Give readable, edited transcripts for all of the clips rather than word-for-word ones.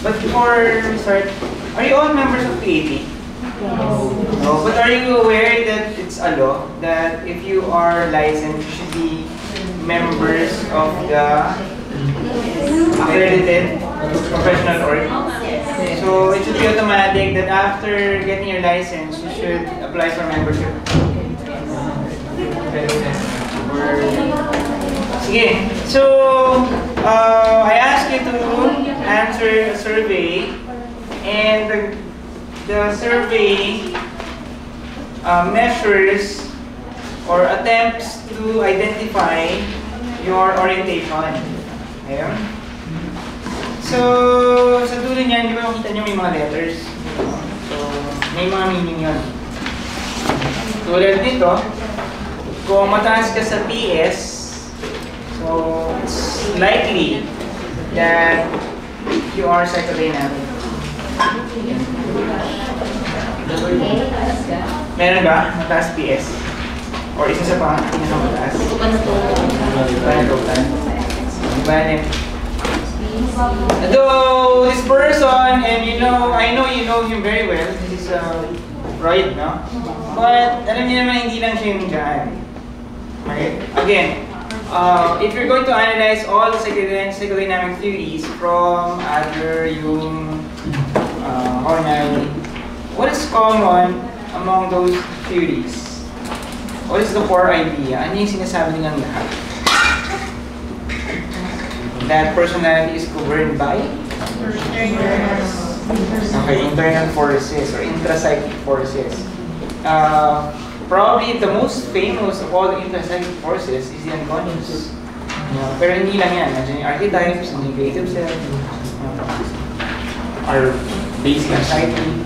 But before we start, are you all members of PAP? No. But are you aware that it's a law that if you are licensed, you should be members of the accredited professional org? So it should be automatic that after getting your license, you should apply for membership. Sige. So I asked you to answer a survey, and the survey measures or attempts to identify your orientation. Ayun. So, sa dulo niyan, di ba makita niyo may mga letters? So, may mga meaning yun. Tulad dito, kung mataas ka sa PS, so it's likely that you are psychodynamic. Meron ba? Mataas PS? Or isa sa pa, mataas? Though this person, and I know you know him very well, this is Freud, no? But alam niyo naman, hindi lang siya yung dyan. Okay? Again, if you're going to analyze all the psychodynamic theories from other yung what is common among those theories? What is the core idea? Ano yung sinasabi nilang lahat? That personality is governed by? Okay, internal forces or intrapsychic forces. Probably the most famous of all the intrapsychic forces is the unconscious. Pero hindi lang yan. Nandiyan yung archetypes, yung creative self, our basic anxiety.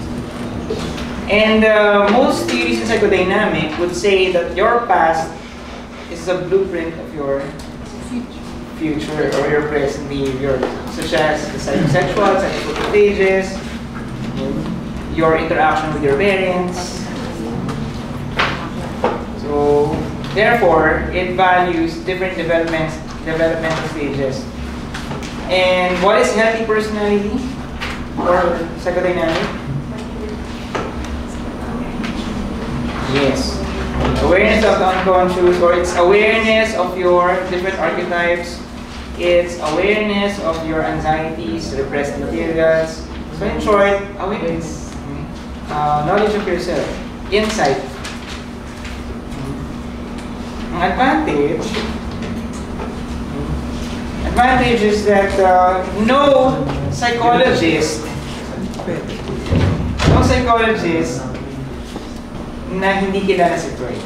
And most theories in psychodynamic would say that your past is a blueprint of your future or your present behavior, such as the psychosexual, psychotic stages, your interaction with your parents. So, therefore, it values different developmental stages. And what is healthy personality or psychodynamic? Yes. Awareness of the unconscious, or it's awareness of your different archetypes. It's awareness of your anxieties, repressed materials. So in short, awareness. Knowledge of yourself. Insight. Ang advantage is that no psychologist na hindi kilala si Freud.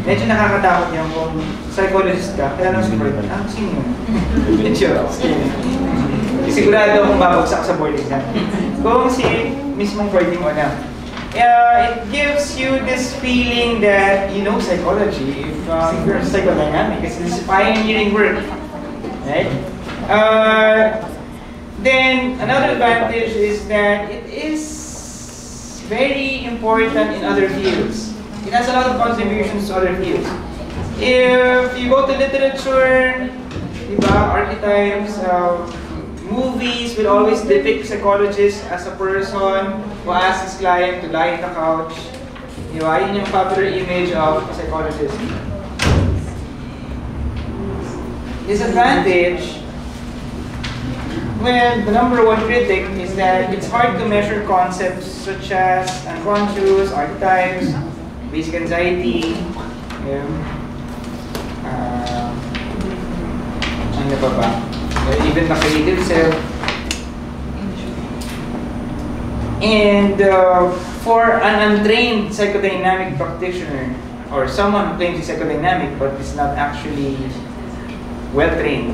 Medyo nakakatakot yan kung psychologist ka, kaya lang si Freud. Sino yun? Medyo. Sigurado akong babagsak sa board exam. Kung si mismong Freud yung alam. It gives you this feeling that you know psychology if you're psychodynamic. It's this pioneering work. Right? Then, another advantage is that it is very important in other fields. It has a lot of contributions to other fields. If you go to literature, diba, archetypes, movies will always depict psychologists as a person who asks his client to lie in the couch. Diba? Yun yung popular image of a psychologist. Disadvantage, well, the number one critic is that it's hard to measure concepts such as unconscious, archetypes, basic anxiety, ano pa ba? Even the creative self. And for an untrained psychodynamic practitioner, or someone who claims he's psychodynamic but is not actually well trained,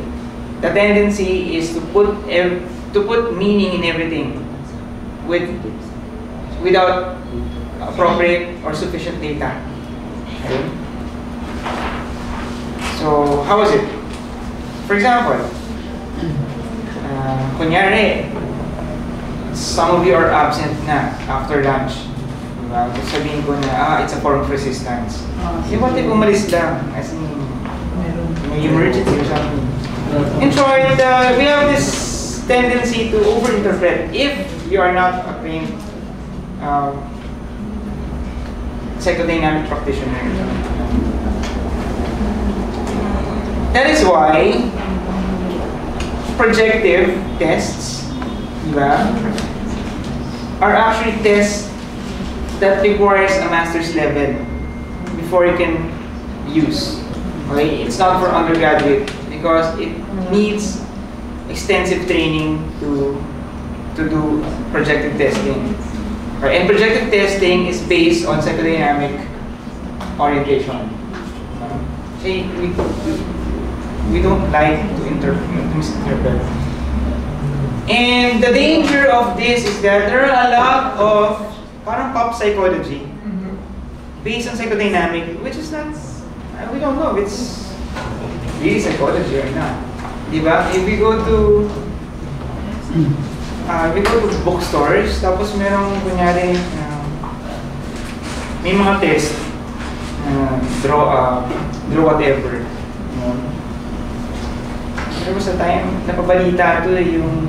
the tendency is to put meaning in everything without appropriate or sufficient data. Okay? So how is it? For example, kunyari, some of you are absent na after lunch. Diba? Sabihin ko na, it's a form of resistance. What if umalis lang? As in, may emergency or something. In short, we have this tendency to overinterpret if you are not a trained psychodynamic practitioner. That is why projective tests, diba, are actually tests that requires a master's level before you can use. Okay? It's not for undergraduate because it needs extensive training to do projective testing. Okay? And projective testing is based on psychodynamic orientation. See, we don't like to misinterpret. And the danger of this is that there are a lot of parang pop psychology based on psychodynamic, which is not, we don't know if it's really psychology or not. Diba? If we go to bookstores, tapos merong kunyari may mga test, draw whatever. There was a time, napabalita to yung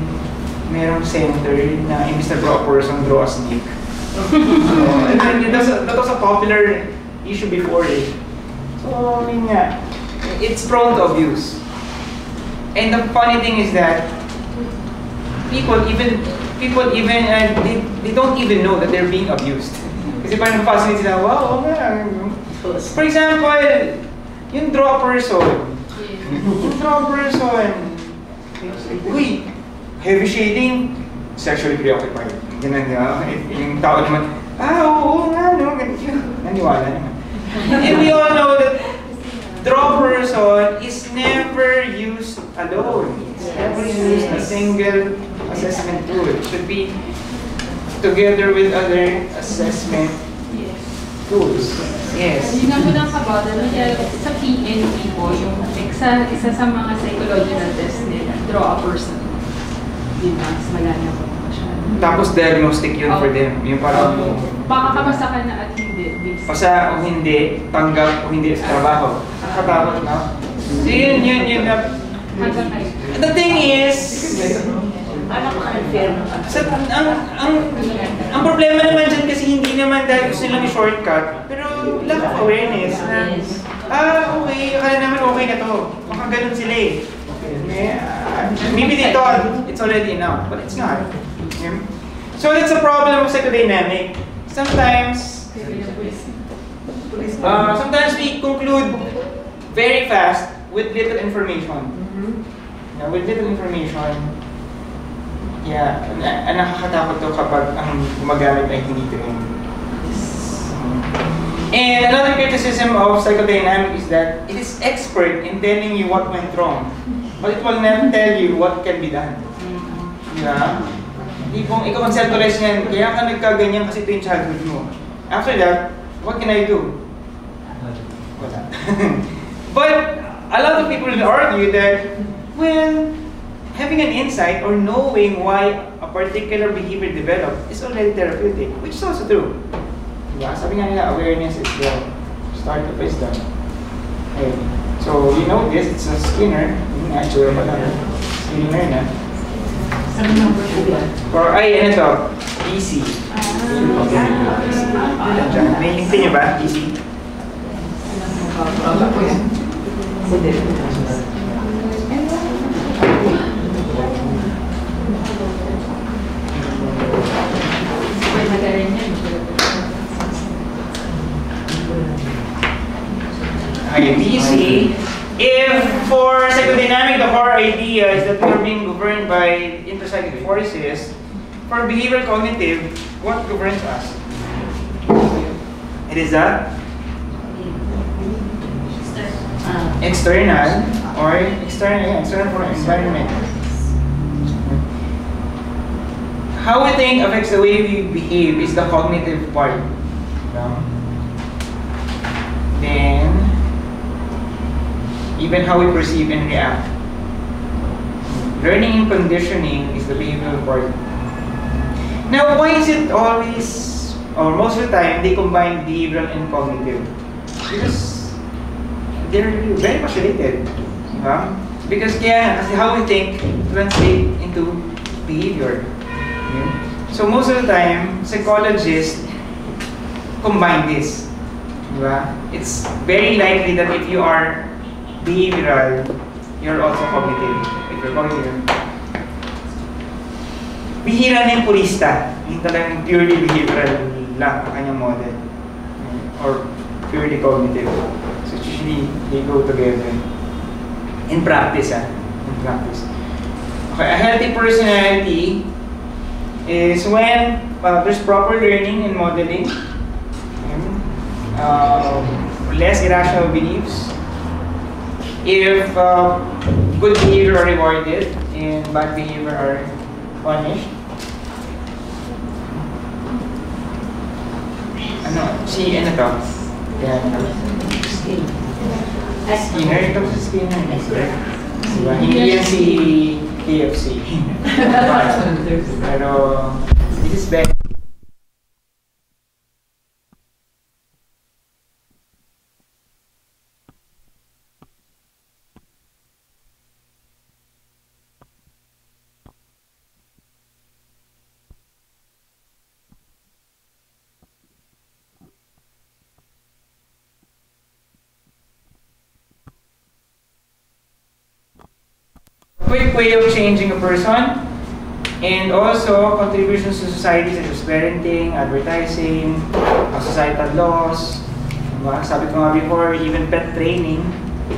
merong center na imbis na draw a person, draw a snake. That was a popular issue before eh. So, I mean nga, it's prone to abuse. And the funny thing is that people even they don't even know that they're being abused. Kasi parang fascinated sila, wow, nga. For example, yung draw a person. Yung draw a person. Uy, heavy shading, sexually preoccupied. Ganun nga. Yung tao naman, oo nga, no, naniwala naman. And we all know that draw person is never used alone. It's never used a single assessment tool. It should be together with other assessment tools. Yes. Yung namunang kabada, sa PNP po, yung isa sa mga psychological test nila, draw a person. Yun na, malanya po siya. Tapos diagnostic yun for them. Yung parang baka kabasa ka na at hindi. Pasa o hindi, tanggap o hindi sa trabaho. Nakatakot na. So yun na. The thing is, ang problema naman dyan kasi hindi naman dahil gusto nilang i-shortcut, pero lack of awareness na, okay, akala naman okay na to. Baka ganun sila eh. Maybe they thought it's already enough, but it's not. Okay? So that's a problem of psychodynamic. Sometimes we conclude very fast with little information. With little information, nakakatakot to kapag ang gumagamit ay hindi trained. And another criticism of psychodynamic is that it is expert in telling you what went wrong, but it will never tell you what can be done. Yeah? Kung ikaw conceptualize yan, kaya ka nagkaganyan kasi ito yung childhood mo. After that, what can I do? Wala. But a lot of people will argue that, well, having an insight or knowing why a particular behavior developed is already therapeutic, which is also true. Diba? Sabi nga nila, awareness is the start of wisdom. Okay. So, you know this, it's a Skinner. Yung actual pala. Skinner na. Or, ano to? EC. May lintin nyo ba? EC? Okay, BC. If for psychodynamic, the core idea is that we are being governed by interpsychic forces, for behavioral cognitive, what governs us? It is a external or external for environment. How we think affects the way we behave is the cognitive part. Then, even how we perceive and react. Learning and conditioning is the behavioral part. Now, why is it always, or most of the time, they combine behavioral and cognitive? Because they're very much related. Because kasi how we think translate into behavior. Okay? So most of the time, psychologists combine this. Diba? It's very likely that if you are behavioral, you're also cognitive. If you're cognitive. Bihira na yung purista. Yung talagang purely behavioral lang ang kanyang model. Or purely cognitive. So usually, they go together. In practice, in practice. Okay, a healthy personality is when there's proper learning and modeling, less irrational beliefs. If good behavior are rewarded and bad behavior are punished. Ano to? Skinner, ito si Skinner. Diba? Hindi yan si KFC. Pero, this is better. Quick way of changing a person, and also contributions to society such as parenting, advertising, societal laws. Diba? Sabi ko nga before, even pet training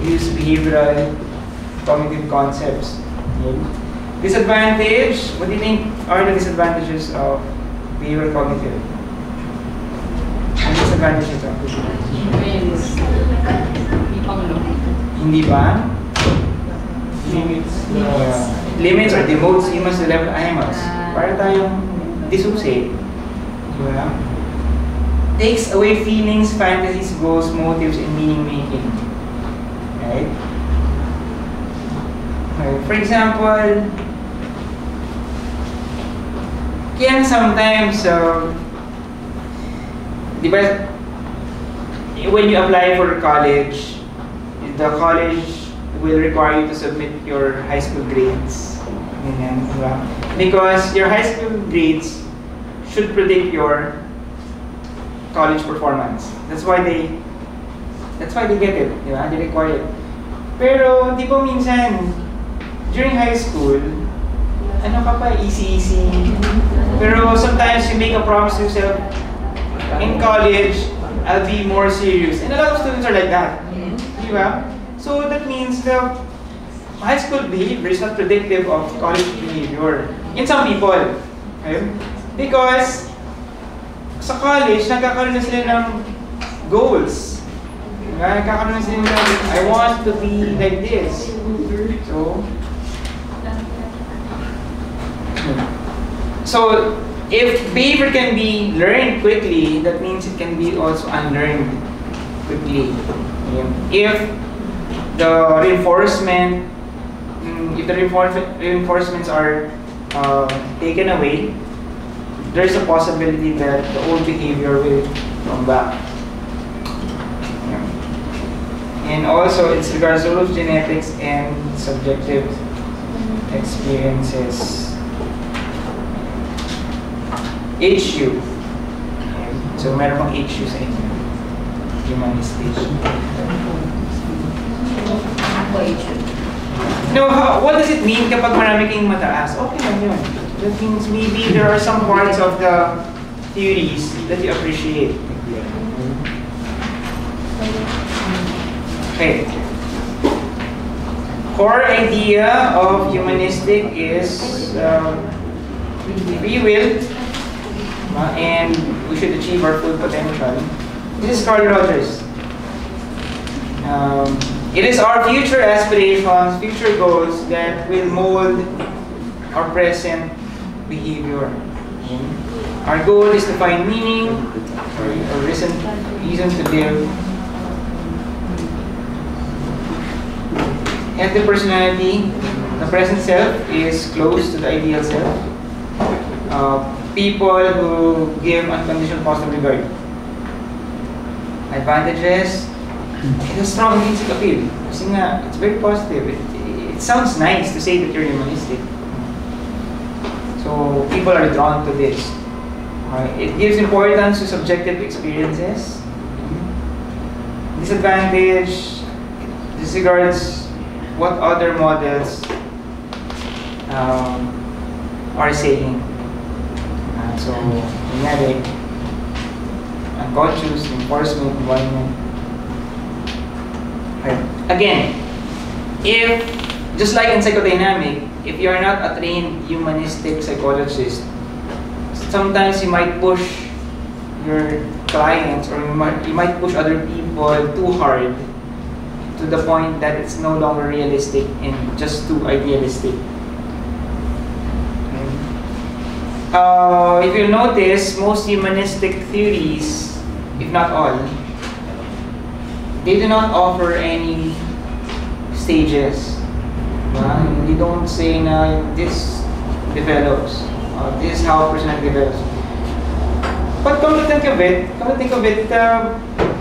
use behavioral cognitive concepts. Okay. Disadvantage, what do you think are the disadvantages of behavioral cognitive? Ano disadvantages of Hindi ba? Limits or demotes humans to level animals. Para tayong disusi. Diba? Takes away feelings, fantasies, goals, motives, and meaning making. Right? For example, kaya sometimes, di ba, when you apply for college, the college will require you to submit your high school grades. Because your high school grades should predict your college performance. That's why they get it. Diba? They require it. Pero di ba minsan during high school, ano ka pa, easy. Pero sometimes you make a promise to yourself, in college, I'll be more serious. And a lot of students are like that. Diba? So that means the high school behavior is not predictive of college behavior. In some people. Okay? Because sa college, nagkakaroon na sila ng goals. Diba? Nagkakaroon na sila ng, I want to be like this. So if behavior can be learned quickly, that means it can be also unlearned quickly. If the reinforcements are taken away, there's a possibility that the old behavior will come back. And also, it's regards to genetics and subjective experiences. HU. So, meron pang HU sa inyo. Humanistic. No, what does it mean kapag marami kang mataas? Okay lang yun. That means maybe there are some parts of the theories that you appreciate. Okay. Core idea of humanistic is free will, and we should achieve our full potential. This is Carl Rogers. It is our future aspirations, future goals that will mold our present behavior. Our goal is to find meaning or reason to live. Healthy personality, the present self is close to the ideal self. People who give unconditional positive regard. Advantages, it has strong intrinsic appeal. Kasi nga, it's very positive. It it sounds nice to say that you're humanistic. So people are drawn to this. It gives importance to subjective experiences. Disadvantage, it disregards what other models are saying. So, kunyari, unconscious, enforcement, environment. Again, if, just like in psychodynamic, if you are not a trained humanistic psychologist, sometimes you might push your clients or you might push other people too hard to the point that it's no longer realistic and just too idealistic. If you notice, most humanistic theories, if not all, they do not offer any stages. They don't say na this develops. This is how a personality develops. But come to think of it,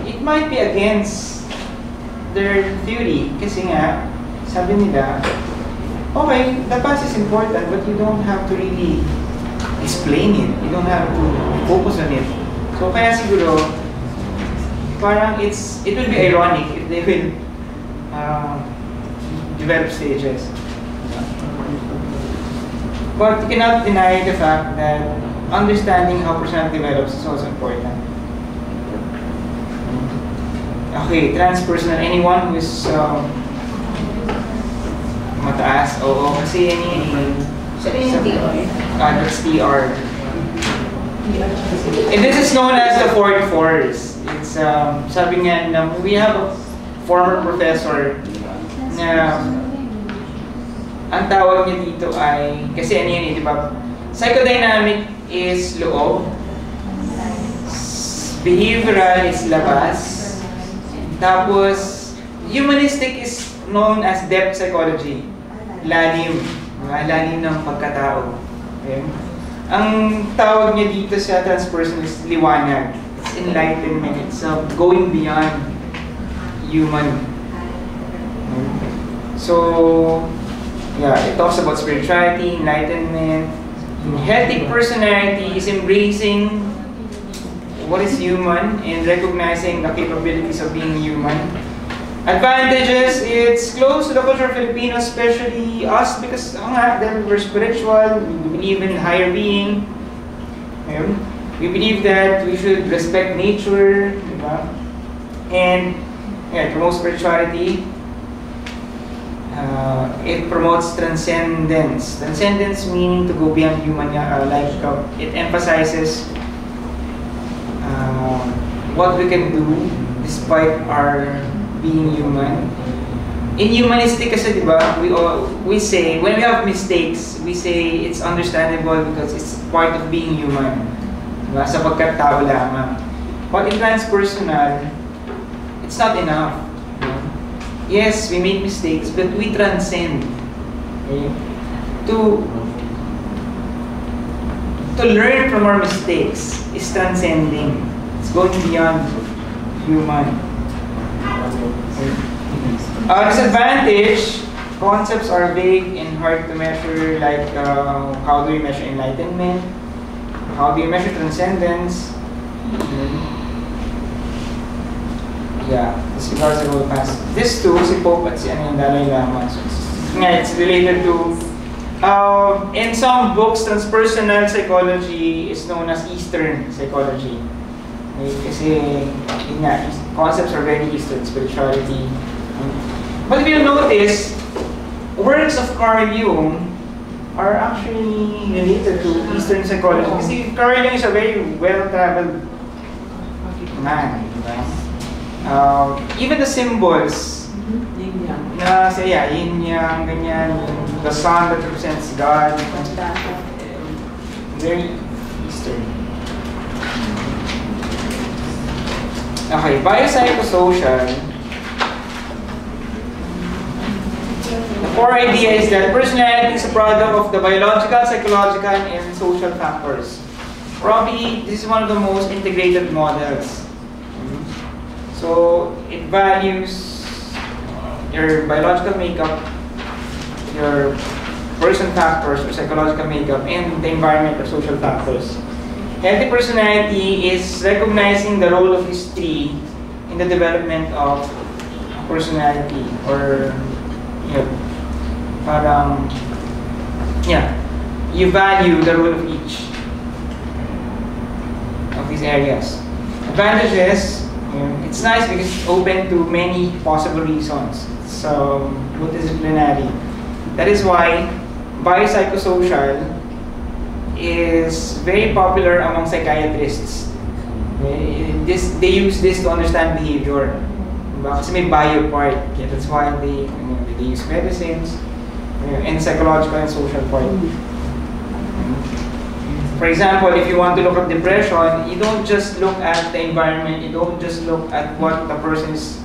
it might be against their theory. Kasi nga, sabi nila, okay, the past is important, but you don't have to really explain it. You don't have to focus on it. So kaya siguro, parang it will be ironic if they will develop stages. But you cannot deny the fact that understanding how personality develops is also important. Okay, transpersonal. Anyone who is mataas? Oo, kasi that's TR. And this is known as the fourth force. It's sabi nga na we have a former professor na ang tawag niya dito ay, kasi ano yun, di ba? Psychodynamic is loob, behavioral is labas, tapos humanistic is known as depth psychology, lalim, lalim ng pagkatao. Okay? Ang tawag niya dito sa transpersonal is liwanag, it's enlightenment, it's going beyond human. So, yeah, it talks about spirituality, enlightenment. Healthy personality is embracing what is human and recognizing the capabilities of being human. Advantages, it's close to the culture of Filipinos, especially us, because we're spiritual, we believe in higher being. We believe that we should respect nature, and it promotes spirituality. It promotes transcendence. Transcendence meaning to go beyond human life. It emphasizes what we can do despite our being human. In humanistic kasi, diba, we say, when we have mistakes, we say it's understandable because it's part of being human. Diba? Sapagkat tao lamang. But in transpersonal, it's not enough. Yes, we make mistakes, but we transcend. Okay? To learn from our mistakes is transcending. It's going beyond human. Disadvantage, concepts are vague and hard to measure, like how do we measure enlightenment? How do you measure transcendence? Yeah, this regards the whole past. This too, si Pope at si Dalai Lama. So it's related to, in some books, transpersonal psychology is known as Eastern psychology. Okay, kasi, concepts are very Eastern, spirituality. But if you notice, works of Carl Jung are actually related to Eastern psychology. Kasi Carl Jung is a very well-traveled man. Even the symbols, na siya, yin yang, ganyan, the sun that represents God, very Eastern. Okay, biopsychosocial. The core idea is that personality is a product of the biological, psychological, and social factors. Probably, this is one of the most integrated models. So, it values your biological makeup, your person factors or psychological makeup, and the environment or social factors. Healthy personality is recognizing the role of history in the development of personality, or parang you value the role of each of these areas. Advantages, it's nice because it's open to many possible reasons. So multidisciplinary. That is why biopsychosocial is very popular among psychiatrists. They use this to understand behavior. Kasi may bio part. That's why they use medicines and psychological and social part. For example, if you want to look at depression, you don't just look at the environment, you don't just look at what the person is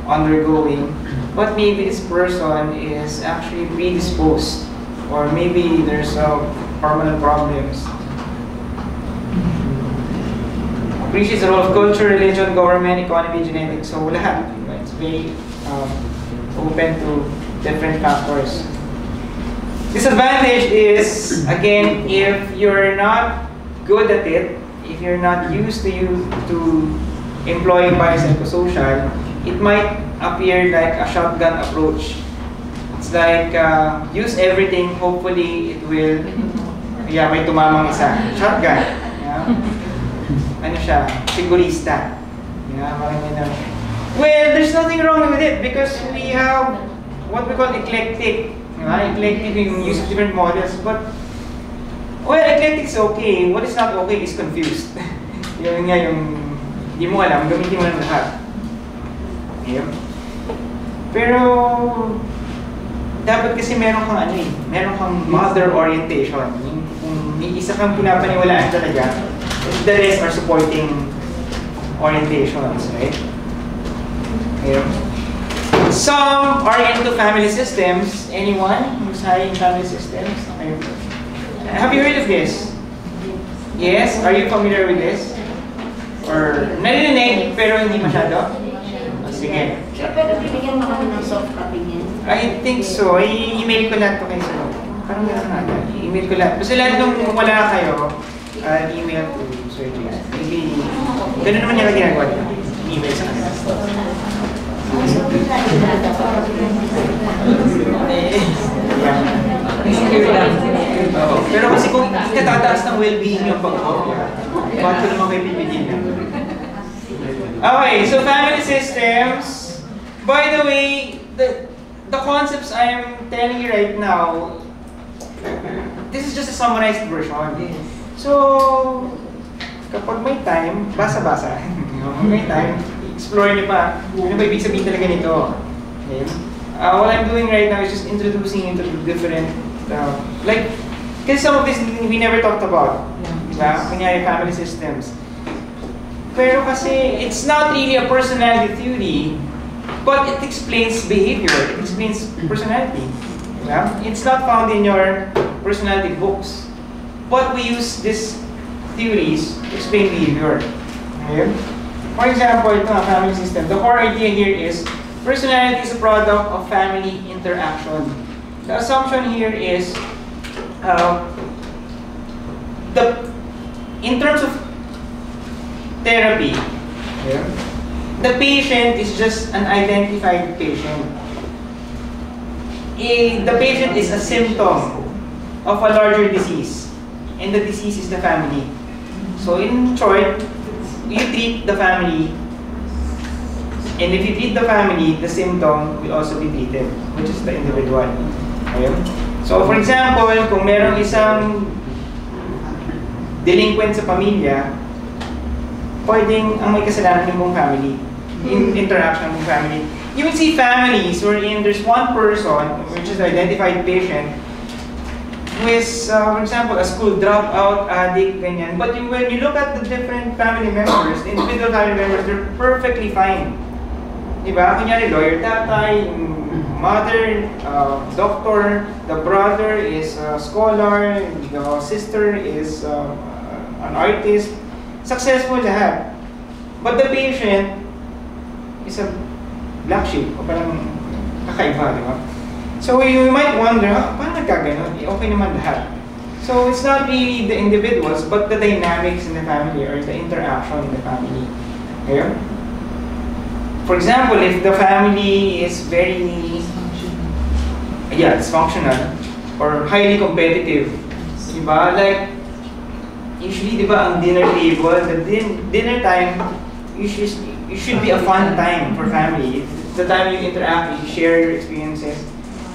undergoing, but maybe this person is actually predisposed, or maybe there's hormonal problems. Appreciates the role of culture, religion, government, economy, genetics, so lahat. It's very open to different factors. Disadvantage is, again, if you're not good at it, if you're not used to employing biopsychosocial, it might appear like a shotgun approach. It's like use everything, hopefully it will, may tumamang isa. Shotgun. Ano siya? Sigurista. Parang yun. Well, there's nothing wrong with it because we have what we call eclectic. Eclectic, yung use of different models, but eclectic is okay. What is not okay is confused. Yung di mo alam, gamitin mo lang lahat. Pero dapat kasi meron kang mother orientation. Kung isa kang pinapaniwalaan talaga, the rest are supporting orientations, right? Some are into family systems. Anyone who's high in family systems? Okay. Have you heard of this? Yes? Are you familiar with this? Or narinig pero hindi masyado? Sige. Pero bibigyan mo kami ng soft copy niyan? I think so. I-email ko lahat to kayo sa parang gano'n natin. I-email ko lahat. Basta lahat nung wala kayo, email to Sir James. Maybe, gano'n naman yung ginagawa nila. Email sa kanila. Pero kasi kung katataas ng well-being yung pag-kopya, bakit ko naman kayo pipigil na? Okay, so family systems. By the way, the concepts I'm telling you right now, this is just a summarized version. So, kapag may time, basa-basa. May time, explore niyo pa. Ano ba ibig sabihin talaga nito? Okay. What I'm doing right now is just introducing into different, because some of this we never talked about. Diba? Kunyari family systems. Pero kasi, it's not really a personality theory, but it explains behavior, it explains personality. Diba? It's not found in your personality books. But we use these theories to explain behavior. Okay? For example, ito nga, family system. The core idea here is personality is a product of family interaction. The assumption here is in terms of therapy, the patient is just an identified patient. The patient is a symptom of a larger disease, and the disease is the family. So in short, you treat the family, and if you treat the family, the symptom will also be treated, which is the individual. Okay? So for example, kung merong isang delinquent sa pamilya, pwedeng ang may kasalanan yung buong family, in interaction ng family. You will see families wherein there's one person, which is the identified patient, who is, for example, a school dropout, addict, ganyan. But when you look at the different family members, the individual family members, they're perfectly fine. Diba? Kunyari, lawyer tatay, mother, doctor, the brother is a scholar, the sister is an artist. Successful lahat. But the patient is a black sheep, o parang kakaiba, di ba? So you might wonder, paano nagkaganon? Okay naman lahat. So it's not really the individuals, but the dynamics in the family or the interaction in the family. Okay? For example, if the family is very dysfunctional or highly competitive, diba? Like, usually, diba, ang dinner table, the dinner time, it should be a fun time for family. It's the time you interact, you share your experiences.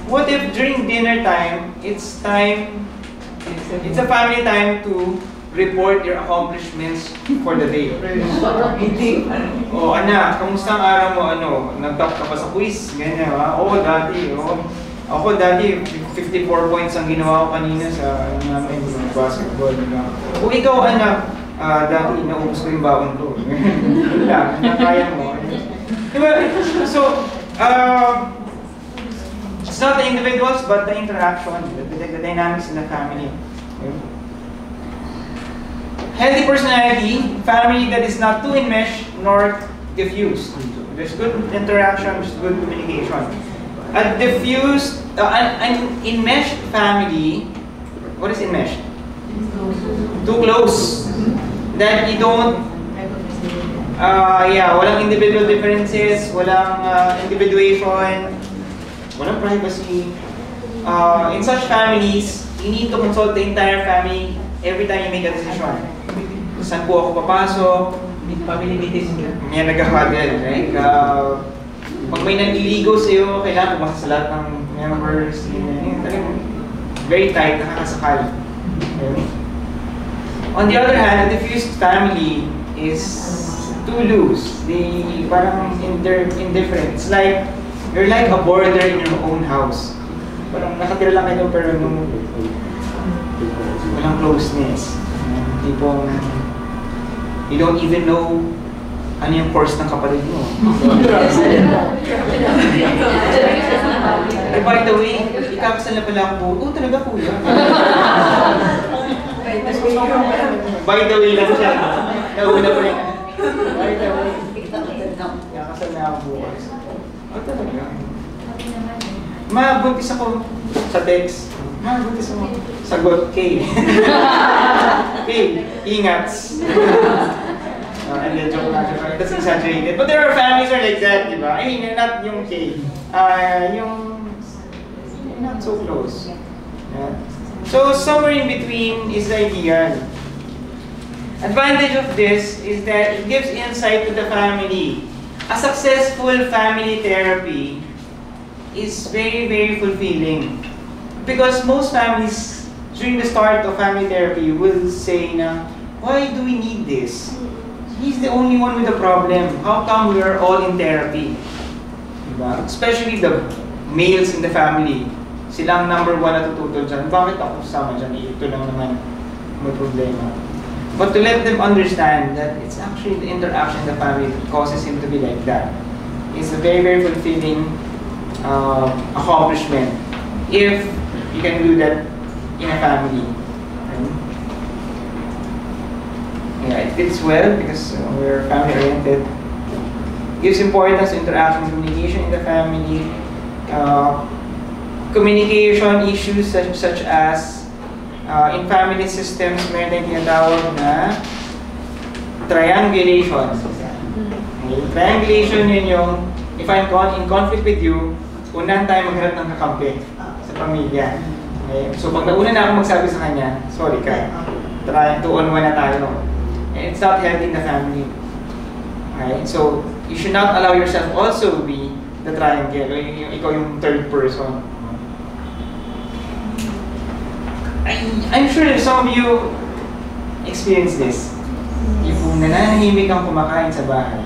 What if during dinner time, it's a family time to report your accomplishments for the day? Anak, kamusta ang araw mo? Nag-top ka pa sa quiz? Ganyan, ha? Ako dati, 54 points ang ginawa ko kanina sa namin basketball. Kung ikaw, anak, dati naubos ko yung baon ko. Wala, nakaya mo. Diba? So, it's not the individuals, but the interaction, the dynamics in the family. Okay? Healthy personality, family that is not too enmeshed nor diffused. There's good interaction, there's good communication. A diffused, an enmeshed family, what is enmeshed? Too close. That you don't, walang individual differences, walang individuation, walang privacy. In such families, you need to consult the entire family every time you make a decision. Saan po ako papasok? Family meetings. Yan, nag-huddle, right? Pag may nanliligo sa'yo, kailangan pumasa sa lahat ng members. Very tight, nakakasakal. Okay. On the other hand, a diffused family is too loose. They parang indifferent. It's like, you're like a boarder in your own house. Parang nakatira lang kayo pero walang closeness. Tipong, you don't even know ano yung course ng kapatid mo. By the way, ikakasal na pala ako. Talaga kuya. By the way lang siya. Nauna pa rin. By the way. Ikakasal na ako bukas. Talaga. Buntis ako sa text. Buntis ako. Sagot, K. K, ingats. And then joke lang siya, that's exaggerated. But there are families are like that, di ba? I mean, not yung K. Yung not so close. Yeah. So somewhere in between is the ideal. Advantage of this is that it gives insight to the family. A successful family therapy is very, very fulfilling. Because most families, during the start of family therapy, will say na, why do we need this? He's the only one with the problem. How come we are all in therapy? Diba? Especially the males in the family. Sila ang number one na tututol dyan. Bakit ako kasama dyan? Ito lang naman may problema. But to let them understand that it's actually the interaction in the family that causes him to be like that. It's a very, very fulfilling accomplishment if you can do that in a family. Yeah, it fits well because we're family-oriented. Gives importance to interaction and communication in the family. Communication issues such as in family systems, meron tayong tinatawag na triangulation. Okay. Triangulation yun yung, if I'm in conflict with you, unahan tayo maghanap ng kakampi sa pamilya. Okay. So pag nauna na ako magsabi sa kanya, sorry ka, try 2-on-1 na tayo. It's not healthy in the family. Okay? So, you should not allow yourself also be the triangle, or ikaw yung third person. I'm sure some of you experience this. Yung nananahimik kang kumakain sa bahay,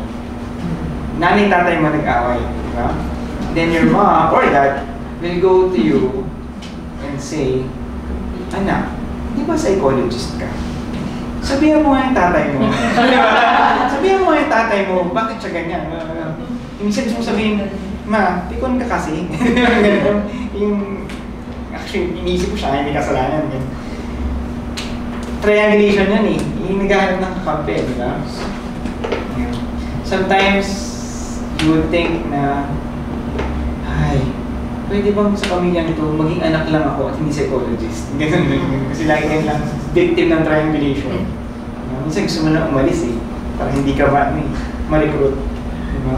nanay tatay mo nag-away, diba? Then your mom or dad will go to you and say, anak, di ba psychologist ka? Sabihan mo nga yung tatay mo. Sabihan mo nga yung tatay mo, bakit siya ganyan? Minsan mo sabihin, ma, pikon ka kasi. Actually, iniisip ko siya, hindi kasalanan. Triangulation yan eh. Yung naghahanap ng kakampi, di ba? Sometimes, you would think na, ay, pwede bang sa pamilya nito maging anak lang ako at hindi psychologist? Ganun. Kasi lagi kayo lang victim ng triangulation. Minsan gusto mo na umalis eh. Para hindi ka ma-recruit. Diba?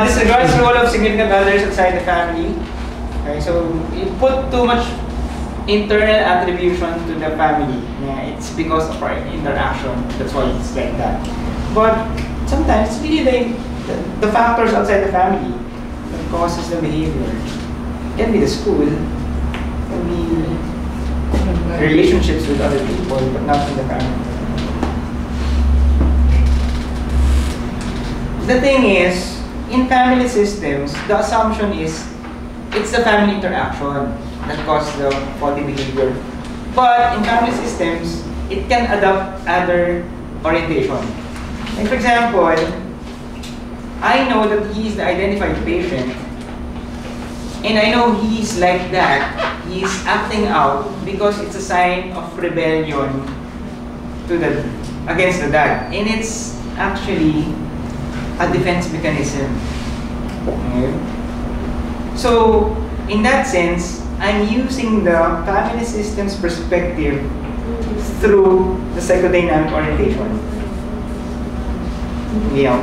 Disregards the role of significant others outside the family. Okay, so you put too much internal attribution to the family. Yeah, it's because of our interaction. That's why it's like that. But sometimes it's really the factors outside the family that causes the behavior. It can be the school, it can be relationships with other people, but not in the family. The thing is, in family systems, the assumption is it's the family interaction that causes the faulty behavior. But in family systems, it can adopt other orientation. Like for example, I know that he's the identified patient, and I know he's like that. He's acting out because it's a sign of rebellion against the dad, and it's actually a defense mechanism. Okay? So, in that sense, I'm using the family system's perspective through the psychodynamic orientation. Yeah,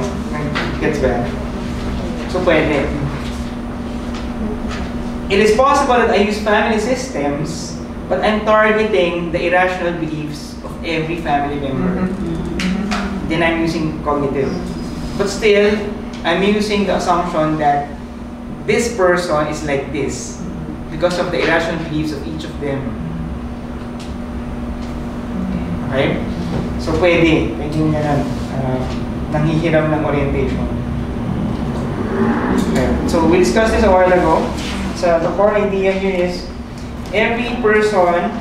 gets better. So, pwede. It is possible that I use family systems, but I'm targeting the irrational beliefs of every family member. Then I'm using cognitive. But still, I'm using the assumption that this person is like this because of the irrational beliefs of each of them. Okay? So pwede nga lang, nanghihiram ng orientation. Okay. So we discussed this a while ago. So the core idea here is every person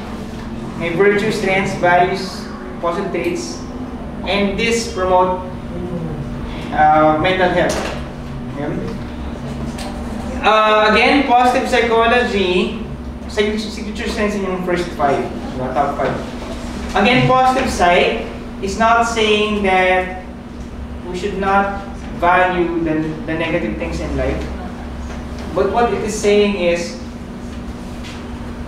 may virtues, strengths, values, positive traits, and this promote mental health. Okay. Again, positive psychology, signature strengths in yung first 5, top 5. Again, positive psych is not saying that we should not value the negative things in life. But what it is saying is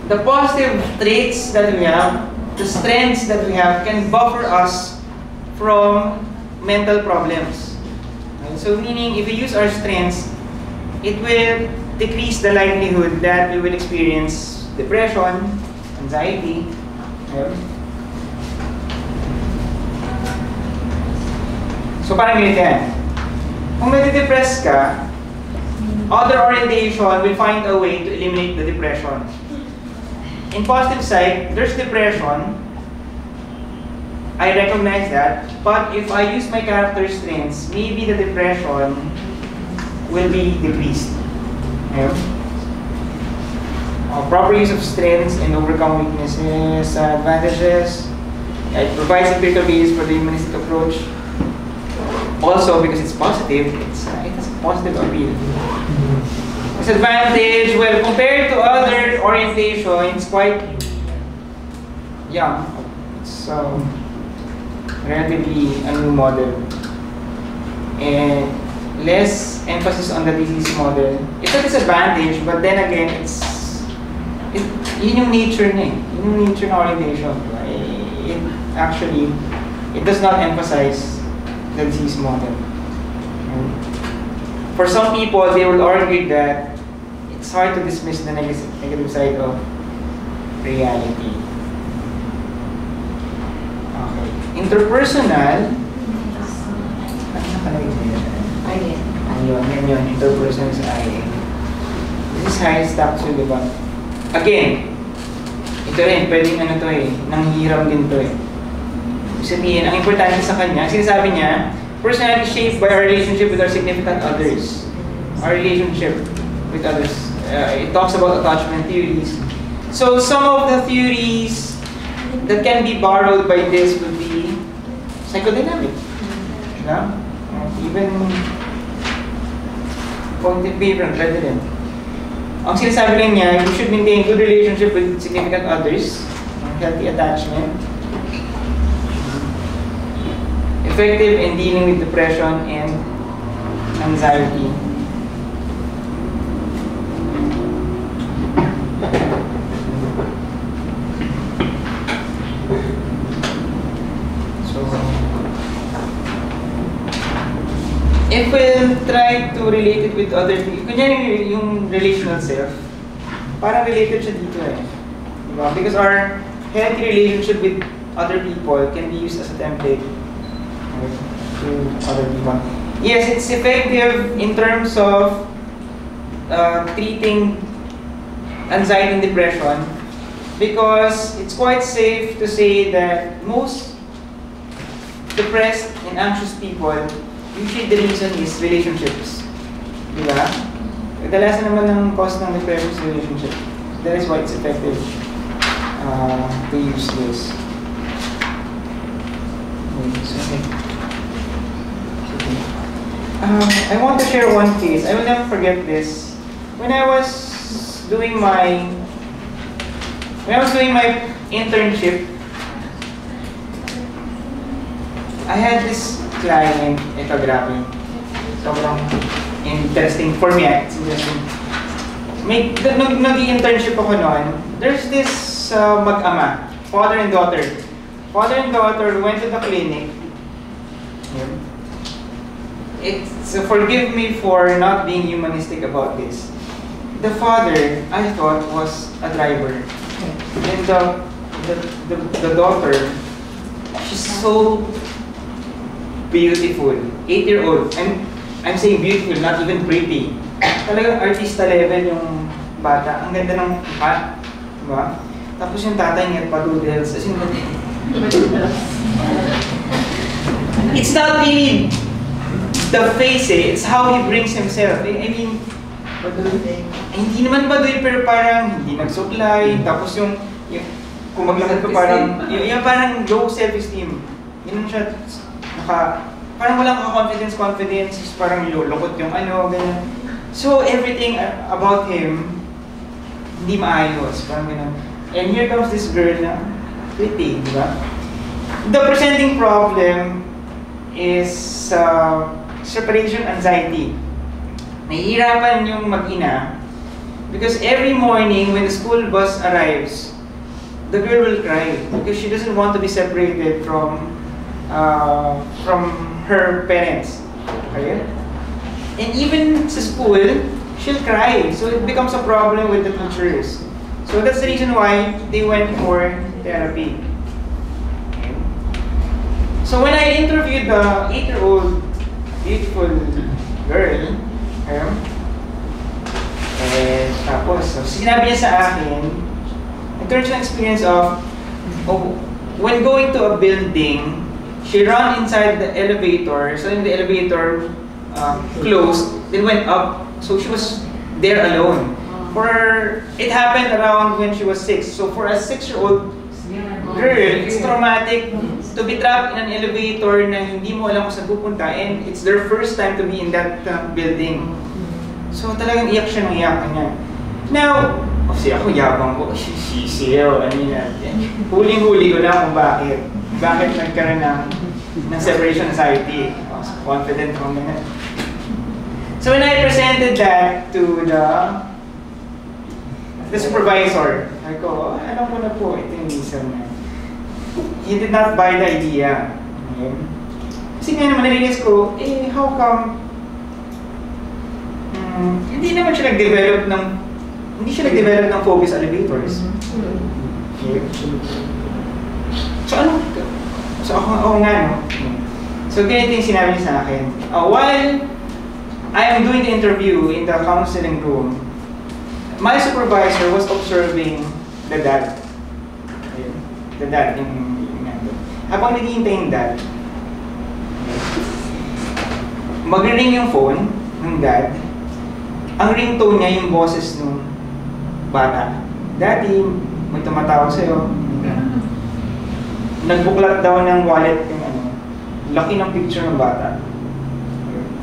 the positive traits that we have, the strengths that we have, can buffer us from mental problems. So meaning, if we use our strengths, it will decrease the likelihood that we will experience depression, anxiety. So parang ganito yan. Kung nade-depress ka, other orientation will find a way to eliminate the depression. In positive psych, there's depression. I recognize that, but if I use my character strengths, maybe the depression will be decreased. Okay? Proper use of strengths and overcome weaknesses, advantages. It provides empirical basis for the humanistic approach. Also, because it's positive, it has a positive appeal. Disadvantage, well, compared to other orientations, it's quite young. It's relatively a new model, and less emphasis on the disease model. It's a disadvantage, but then again, yun yung nature niya. Yun yung nature ng orientation. It does not emphasize the disease model. For some people, they will argue that it's hard to dismiss the negative side of reality. Okay. Interpersonal. Ano nakalagay sa'yo? Ayun, interpersonal sa IA. This is highest taxable, diba? Again, ito rin, pwedeng ano to eh, nanghihiram din to eh. Sabihin, ang importante sa kanya, sinasabi niya, personality shaped by our relationship with our significant others. Our relationship with others. It talks about attachment theories. So some of the theories that can be borrowed by this would be psychodynamic. Yeah? Even cognitive behavioral president. Ang sinasabi lang niya, you should maintain good relationship with significant others, healthy attachment, effective in dealing with depression and anxiety. if we'll try to relate it with other people, kunyari yung relational self, parang related siya dito eh. Diba? Because our healthy relationship with other people can be used as a template to other people. Yes, it's effective in terms of treating anxiety and depression because it's quite safe to say that most depressed and anxious people, usually the reason is relationships. Diba? Kadalasan naman ng cause ng depression is relationship. That is why it's effective to use this. I want to share one case. I will never forget this. When I was doing my internship, I had this client. Ito, grabe. Sobrang interesting for me. It's interesting. Nag-internship ako noon. There's this mag-ama, father and daughter. Father and daughter went to the clinic. So forgive me for not being humanistic about this. The father, I thought, was a driver. And the daughter, she's so beautiful. 8-year-old. I'm saying beautiful, not even pretty. Talagang artista level yung bata. Ang ganda ng mukha. Diba? Tapos yung tatay niya, pa-doodles. As in, it's not really the face eh, it's how he brings himself. I mean, hindi naman baduy pero parang hindi nagsuklay. Tapos yung kung maglakad ko parang, yung parang low self-esteem. Yun siya, parang walang confidence, parang lulukot yung ano, ganyan. So everything about him, hindi maayos, parang ganun. And here comes this girl na pretty, di ba? The presenting problem is separation anxiety. Nahihirapan yung mag-ina because every morning when the school bus arrives, the girl will cry because she doesn't want to be separated from her parents. Okay? And even sa school, she'll cry. So it becomes a problem with the teachers. So that's the reason why they went for therapy. Okay. So when I interviewed the 8-year-old beautiful girl, tapos sinabi niya sa akin, in terms of experience of when going to a building, she ran inside the elevator. So in the elevator closed, then went up. So she was there alone. It happened around when she was 6. So for a 6-year-old girl, it's traumatic to be trapped in an elevator na hindi mo alam kung saan pupunta, and it's their first time to be in that building. So talagang iyak siya ng iyak niya. Now, kasi ako yabang ko, sisiyo, ano yun, huling-huli ko na kung bakit nagkaroon ng separation anxiety. Confident ako ganyan. So when I presented that to the supervisor, I go, alam ko na po, ito yung reason na. He did not buy the idea. Okay? Kasi nga naman narinig ko, how come hindi siya nag-develop ng focus elevators. Okay? So ako nga, no? So ganito yung sinabi niya sa akin. While I am doing the interview in the counseling room, my supervisor was observing the dad. The dad, yung habang naghihintay yung dad, mag-ring yung phone ng dad. Ang ringtone niya yung boses ng bata. Daddy, may tumatawag sa'yo. Nagbuklat daw ng wallet yung laki ng picture ng bata.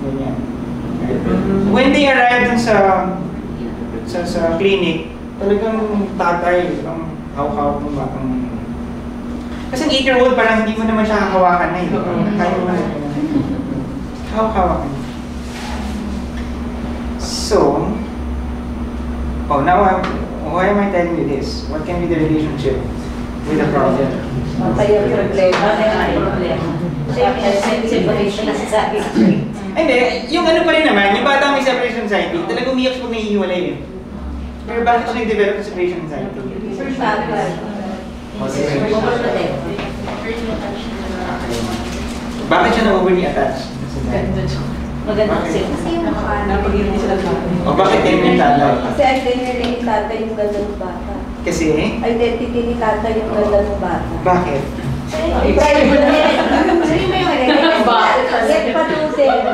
Ganyan. When they arrived sa clinic, talagang tatay, ang hawak-hawak ng batang. Kasi 8-year-old, parang hindi mo naman siya hawakan na eh. Kaya mo na. Hawak-hawak. So, now why am I telling you this? What can be the relationship with the problem? Kaya problema. Separation anxiety. Hindi, yung ano pa rin naman, yung bata may separation anxiety, talagang umiyak pag nahihiwalay eh. Pero bakit siya nag-develop ng separation anxiety? Bakit siya na-overly attached? Maganda kasi. Kasi yung Napag-iinti sila sa akin. O bakit kayo yung tatay? Kasi identity ni tata yung ganda ng bata. Kasi? Identity ni tata yung ganda ng bata. Bakit? Private. Sino mo yung Get patutin.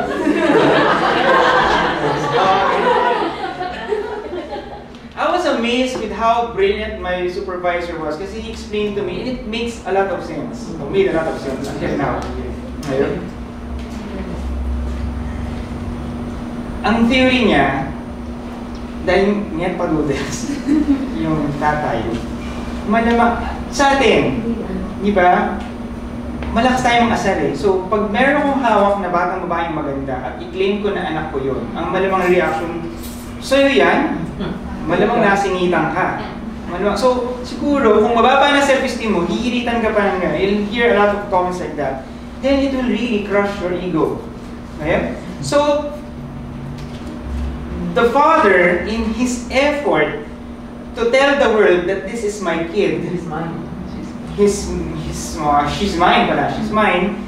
I was amazed with how brilliant my supervisor was kasi he explained to me and it makes a lot of sense. It made a lot of sense until now. Ayun. Ang theory niya, dahil niyat paludes, yung tatay, malamang, sa atin, di ba? Malakas tayong asar eh. So, pag meron akong hawak na batang babaeng maganda at i-claim ko na anak ko yun, ang malamang reaction, sa'yo yan, malamang nasingitan ka. Malamang, so, siguro, kung mababa na self-esteem mo, hiiritan ka pa ng gano'n, you'll hear a lot of comments like that, then it will really crush your ego. Okay? So, the father, in his effort to tell the world that this is my kid, He's mine. she's mine pala, she's mine,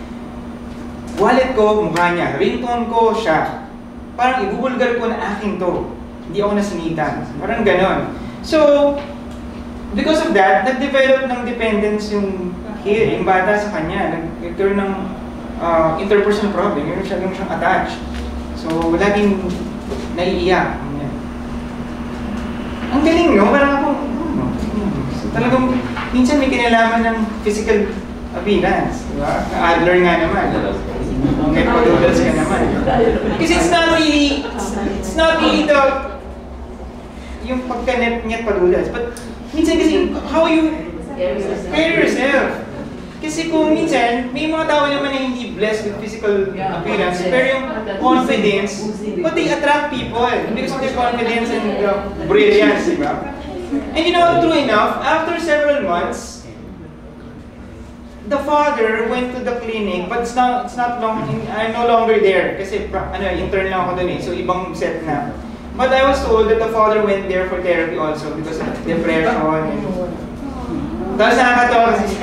wallet ko, mukha niya, ringtone ko, siya. Parang ibubulgar ko na akin to. Hindi ako nasinitan. Parang ganon. So, because of that, nag-develop ng dependence yung kid, yung bata sa kanya. Nagkaroon ng interpersonal problem, yung siyang attached. So, laging naiiyak. Ang galing, no? Parang ako, so, talagang, minsan may kinalaman ng physical appearance, di ba? Adler nga naman. May padoodles ka naman. Kasi it's not really the, yung pagka-net padoodles. But, minsan kasi, how you carry yourself. Kasi kung minsan, may mga tao naman na hindi blessed with physical appearance, pero yung confidence, but they attract people because of their confidence and brilliance, di ba? And you know, true enough, after several months, the father went to the clinic, but I'm no longer there kasi intern lang ako dun eh, so ibang set na. But I was told that the father went there for therapy also because of depression. Tapos nakakatawa kasi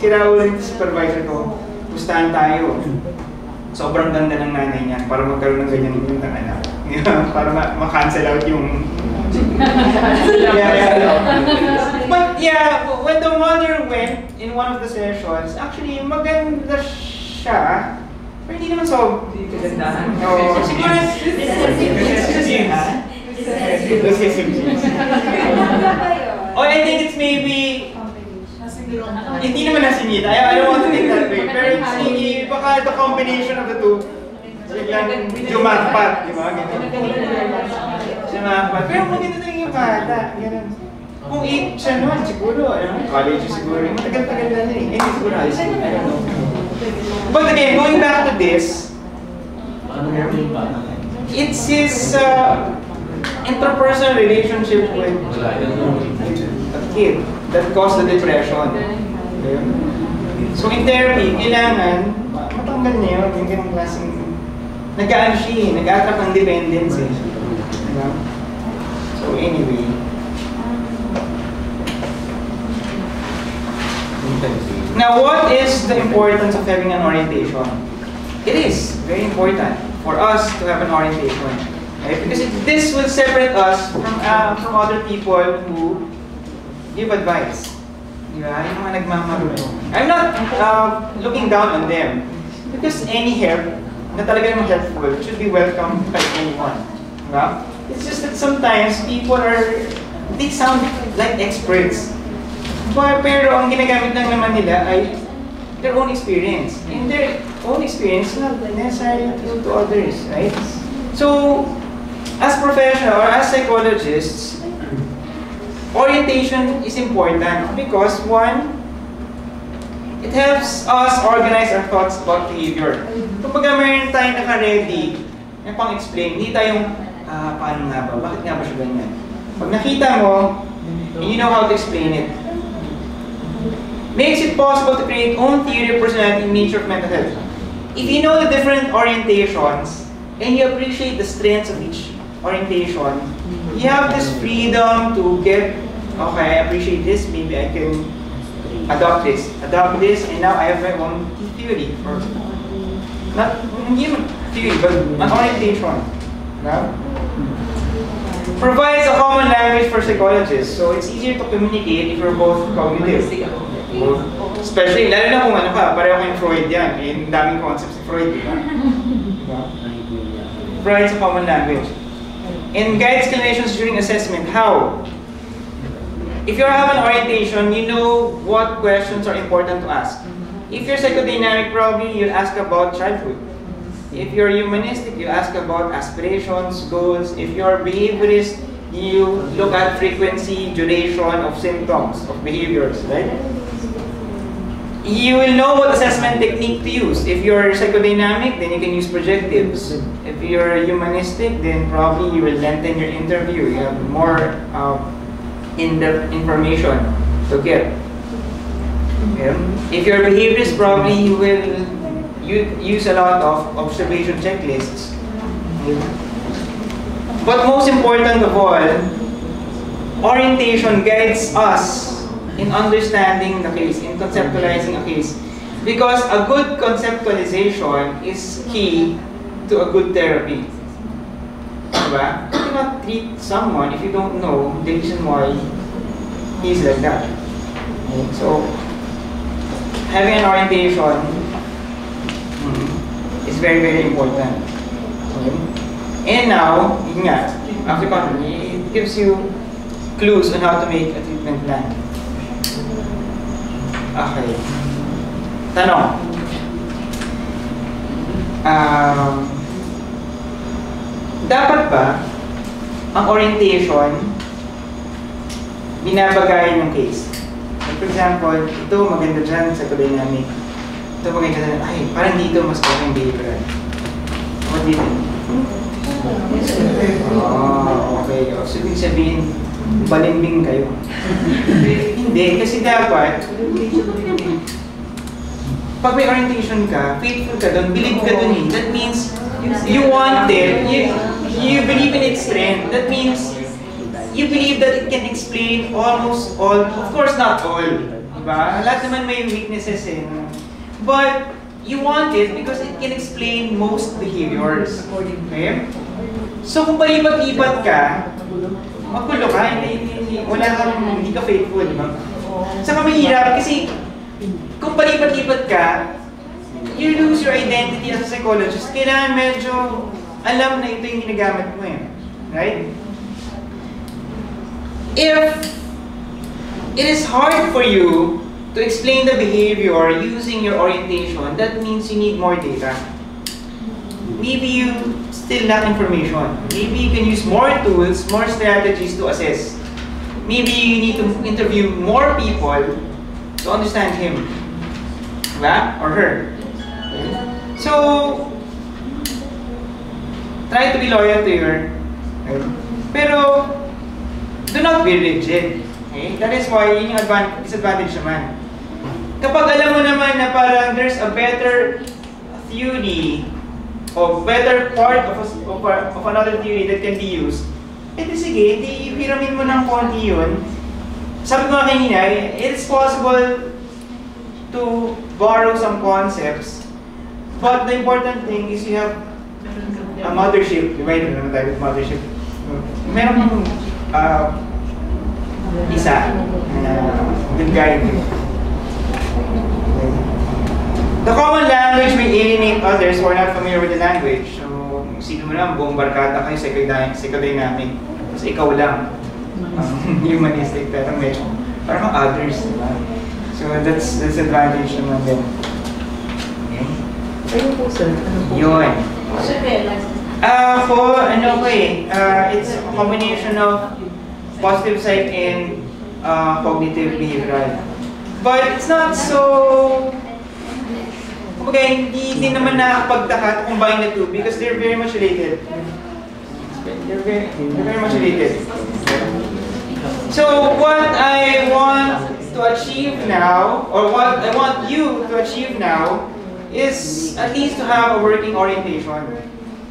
si Raul yung supervisor ko, pustahan tayo. Sobrang ganda ng nanay niya para magkaroon ng ganyan yung anak. Para ma-cancel out yung... But yeah, when the mother went in one of the sessions, actually maganda siya. Pero hindi naman so... Siguro... Oh, I think it's maybe... Hindi naman nasinita. I don't want to think that way. Pero it's maybe baka the combination of the two. Biglang jumakpat, di ba? Jumakpat. Pero maganda na yung bata. Kung 8 siya naman, siguro, college siguro. Matagal-tagal na eh. Hindi siguro, I don't know. But again, going back to this, it's his interpersonal relationship with a kid that caused the depression. Okay? So in therapy, kailangan matanggal niya yun, yung ganong klaseng nag-ano siya, nag-attract ng dependence eh. Diba? So anyway. Now what is the importance of having an orientation? It is very important for us to have an orientation. Right? Because this will separate us from other people who give advice. Diba? Yung mga nagmamarunong. I'm not looking down on them. Because any help na talaga naman helpful should be welcomed by anyone. Diba? It's just that sometimes people they sound like experts. Pero ang ginagamit lang naman nila ay their own experience. And their own experience not necessarily to others, right? So, as professionals or as psychologists, orientation is important because one, it helps us organize our thoughts about behavior. Kapag mayroon tayong naka-ready na pang-explain, hindi tayong, paano nga ba? Bakit nga ba siya ganyan? Pag nakita mo, and you know how to explain it, makes it possible to create own theory of personality and nature of mental health. If you know the different orientations and you appreciate the strengths of each orientation, you have this freedom to get, okay, I appreciate this, maybe I can adopt this, and now I have my own theory. Or not even theory, but an orientation. No? Provides a common language for psychologists, so it's easier to communicate if you're both cognitive. Especially, lalo na kung ano ka, pareho kayong Freud yan. Yung daming concepts ni Freud, di ba? Provides a common language. And guides explanations during assessment. How? If you have an orientation, you know what questions are important to ask. If you're psychodynamic, probably you'll ask about childhood. If you're humanistic, you ask about aspirations, goals. If you're behaviorist, you look at frequency, duration of symptoms, of behaviors, right? You will know what assessment technique to use. If you're psychodynamic, then you can use projectives. If you're humanistic, then probably you will lengthen your interview. You have more in-depth information to get. Okay. If you're a behaviorist, probably you will use a lot of observation checklists. But most important of all, orientation guides us in understanding the case, in conceptualizing a case. Because a good conceptualization is key to a good therapy. Diba? You cannot treat someone if you don't know the reason why he's like that. So, having an orientation is very, very important. And now, yun nga, after content, it gives you clues on how to make a treatment plan. Okay. Tanong. Dapat ba ang orientation binabagayan yung case? Like for example, ito maganda dyan sa psychodynamic. Ito maganda dyan, ay, parang dito mas okay yung behavioral. What do you think? Okay. So, ibig sabihin, balimbing kayo. Hindi, kasi dapat, pag may orientation ka, faithful ka doon, believe ka doon eh. That means, you want it, you believe in its strength. That means, you believe that it can explain almost all, of course not all, diba? Lahat naman may weaknesses eh. But, you want it because it can explain most behaviors. Okay? So, kung palipat-lipat ka, magulo ka, hindi ka faithful, diba? Saka mahirap kasi, kung palipat-lipat ka, you lose your identity as a psychologist. Kailangan medyo alam na ito yung ginagamit mo eh. Right? If it is hard for you to explain the behavior using your orientation, that means you need more data. Maybe you still lack information. Maybe you can use more tools, more strategies to assess. Maybe you need to interview more people to understand him, diba? Or her. So, try to be loyal to your, pero do not be rigid. Okay? That is why yun yung disadvantage naman. Kapag alam mo naman na parang there's a better theory or better part of another theory that can be used, eh di sige, di hiramin mo ng konti yun. Sabi ko nga kanina, it's possible to borrow some concepts, but the important thing is you have a mothership. Diba yun naman tayo with mothership? Meron kang isa good guide. The common language may alienate others who are not familiar with the language. So, sino mo lang, buong barkada kayo, psychodynamic. Tapos ikaw lang, humanistic, pero medyo, parang others, diba? So, that's advantage naman din. Okay? Ayun po, sir. Yun. Surveillance. It's a combination of positive psych and cognitive behavioral. But it's not so, kumbaga, hindi naman nakapagtaka to combine the two because they're very much related. They're very much related. So what I want to achieve now, or what I want you to achieve now, is at least to have a working orientation.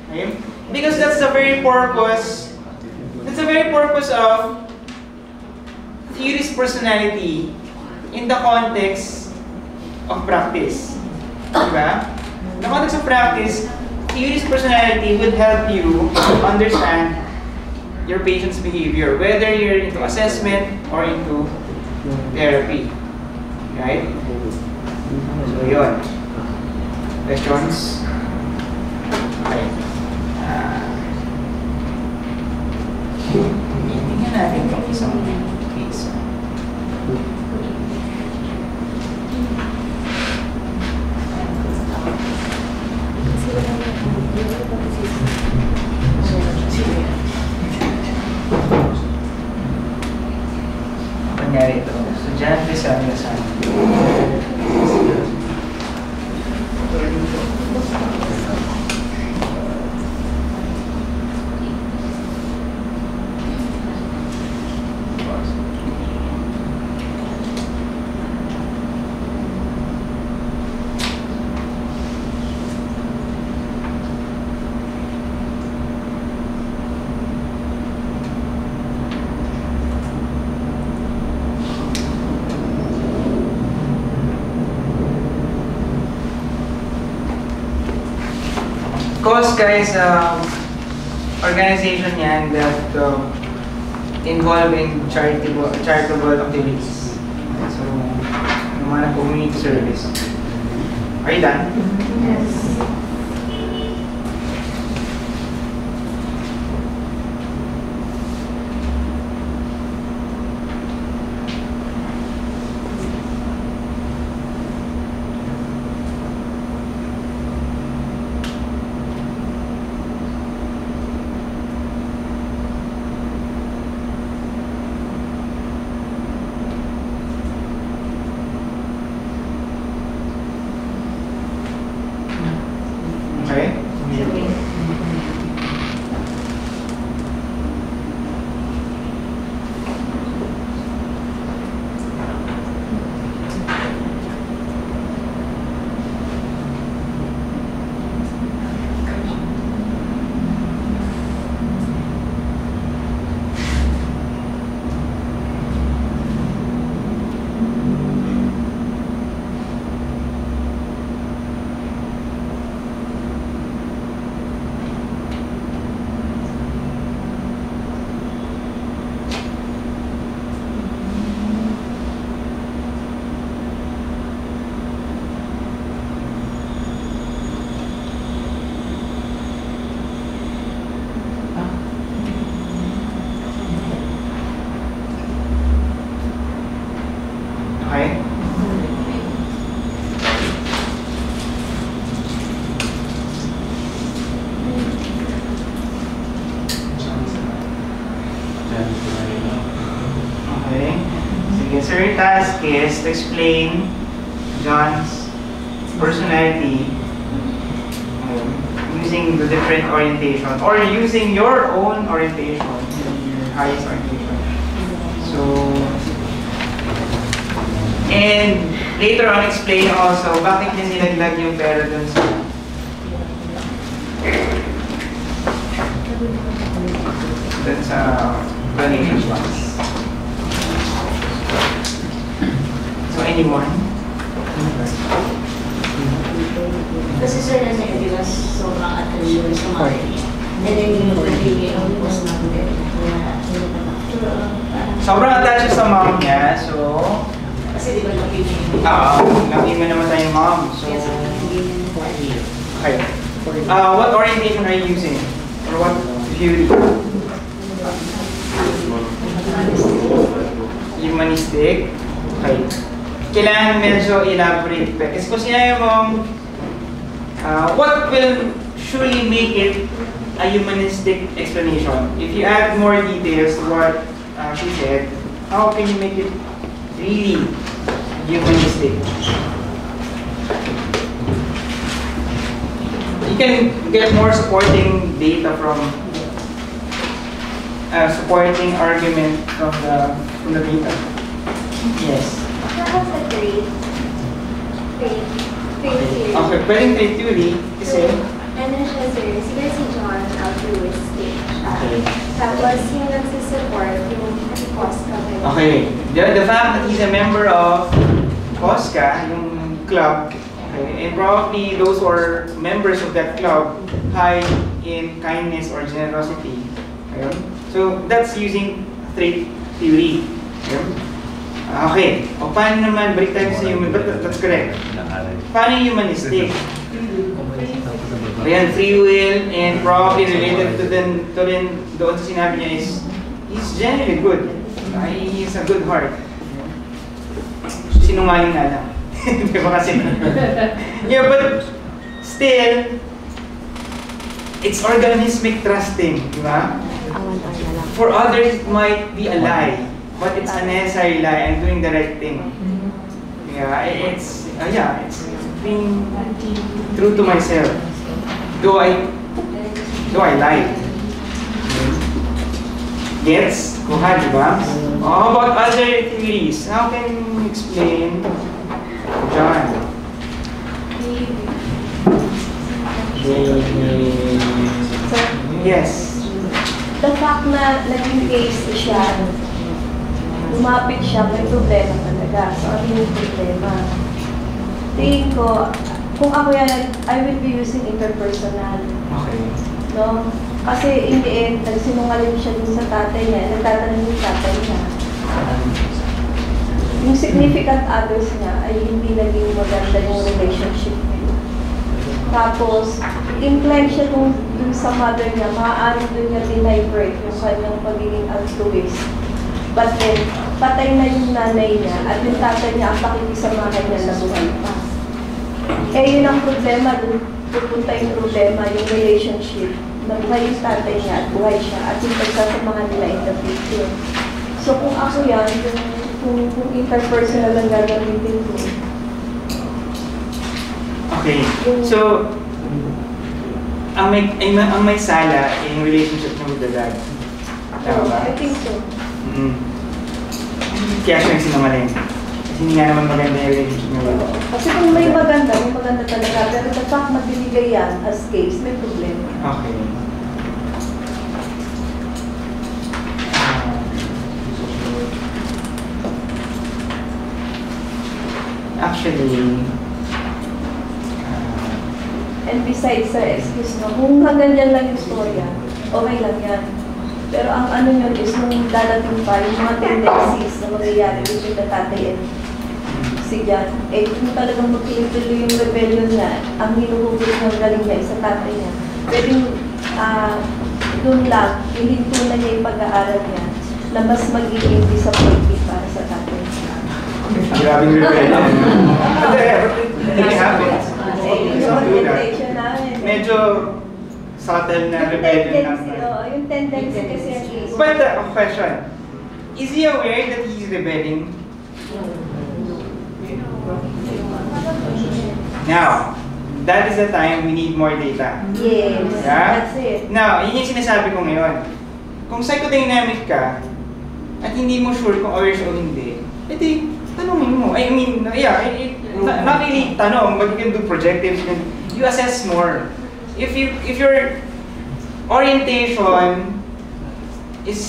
Okay? Because that's the very purpose. That's the very purpose of theorist personality in the context of practice. Diba? In the context of practice, theorist personality will help you understand your patient's behavior, whether you're into assessment or into therapy. Right? So, yun. Questions? Okay. Tingnan natin yung isang case. Kunyari ito, estudyante sa Alasan. Cause guys, organization yan that involve in charitable activities. So, yung mga community service. Are you done? Yes. Okay? Okay? Okay. Sige, so your task is to explain John's personality using the different orientation or using your own orientation, your highest orientation. So, and later on explain also bakit niya nilaglag yung pera dun sa donation box. So anyone? Kasi sir, di ba sobrang attention sa mga and then yung nagiging ang post natin. Sobrang attached sa mom niya, so Kasi di ba nagiging laki mo naman tayong mom. So, okay. What orientation are you using? Or what theory? Humanistic. Okay. Kailangan medyo elaborate. Kasi kung sinabi mo, what will surely make it a humanistic explanation? If you add more details to what she said, how can you make it really humanistic? You can get more supporting data from supporting argument from the data. Yes. has a trait theory. Okay, pwedeng trait theory kasi... Ano siya, sir? Sige si John altruistic. Okay. Tapos yung nagsusupport, yung Posca. Okay, the fact that he's a member of Posca, yung club, okay, and probably those who are members of that club high in kindness or generosity. Ayun. So that's using trait theory. Ayun. Okay, o paano naman, balik tayo sa human, but that's correct. Paano yung humanistic? Ayan, free will, and probably related to doon sa sinabi niya is, he's generally good. He's a good heart. Sinungaling na lang. Di ba kasi? Yeah, but still, it's organismic trusting, di ba? For others, it might be a lie, but it's a necessary lie. I'm doing the right thing. Yeah, it's being true to myself. Do I lie? Gets? Kuha, di ba? How about other theories? How can you explain, John? Yes. The fact na naging case siya, lumapit siya, may problema talaga. So, ano yung problema? Tingin ko, kung ako yan, I will be using interpersonal. Okay. No? Kasi in the end, nagsinungaling siya dun sa tatay niya, nagtatanong yung tatay niya. Yung significant others niya ay hindi naging maganda yung relationship niya. Tapos, inclined siya dun sa mother niya, maaari dun niya dinivert yung kanyang pagiging altruist. But then, patay na yung nanay niya at yung tatay niya ang pakikisamahan niya na buhay pa. Eh, yun ang problema, dun pupunta yung problema, yung relationship. Nabuhay yung tatay niya at buhay siya at yung pagsasamahan nila in the future. So kung ako yan, kung interpersonal ang gagamitin ko. Okay, so ang may sala in relationship niya with the dad. Tama ba? I think so. Kaya siya yung sinungaling. Kasi hindi nga naman maganda yung relationship niya with the dad. Kasi kung may maganda talaga. Pero the fact magbibigay yan as case, may problema. Okay. Actually, And besides sa excuse mo, kung hanggang yan lang yung storya, okay lang yan. Pero ang ano yun is nung dalating pa, yung mga tendencies na mangyayari between the tatay and si Jan, eh kung talagang magtuloy-tuloy yung rebellion na ang hinuhugod ng galing niya sa tatay niya, pwedeng doon lang, hihinto na niya yung pag-aaral niya na mas magiging disappointing para sa tatay niya. grabe yung rebellion. But it happens. Some do that. Medyo subtle na rebellion naman. Yung tendency kasi ang is. But a question, is he aware that he's rebelling? Now, that is the time we need more data. Yes, Yeah? that's it. Now, yun yung sinasabi ko ngayon. Kung psychodynamic ka, at hindi mo sure kung aware siya o hindi, edi, tanongin mo. I mean, yeah, not really tanong, but you can do projectives, you assess more. If your orientation is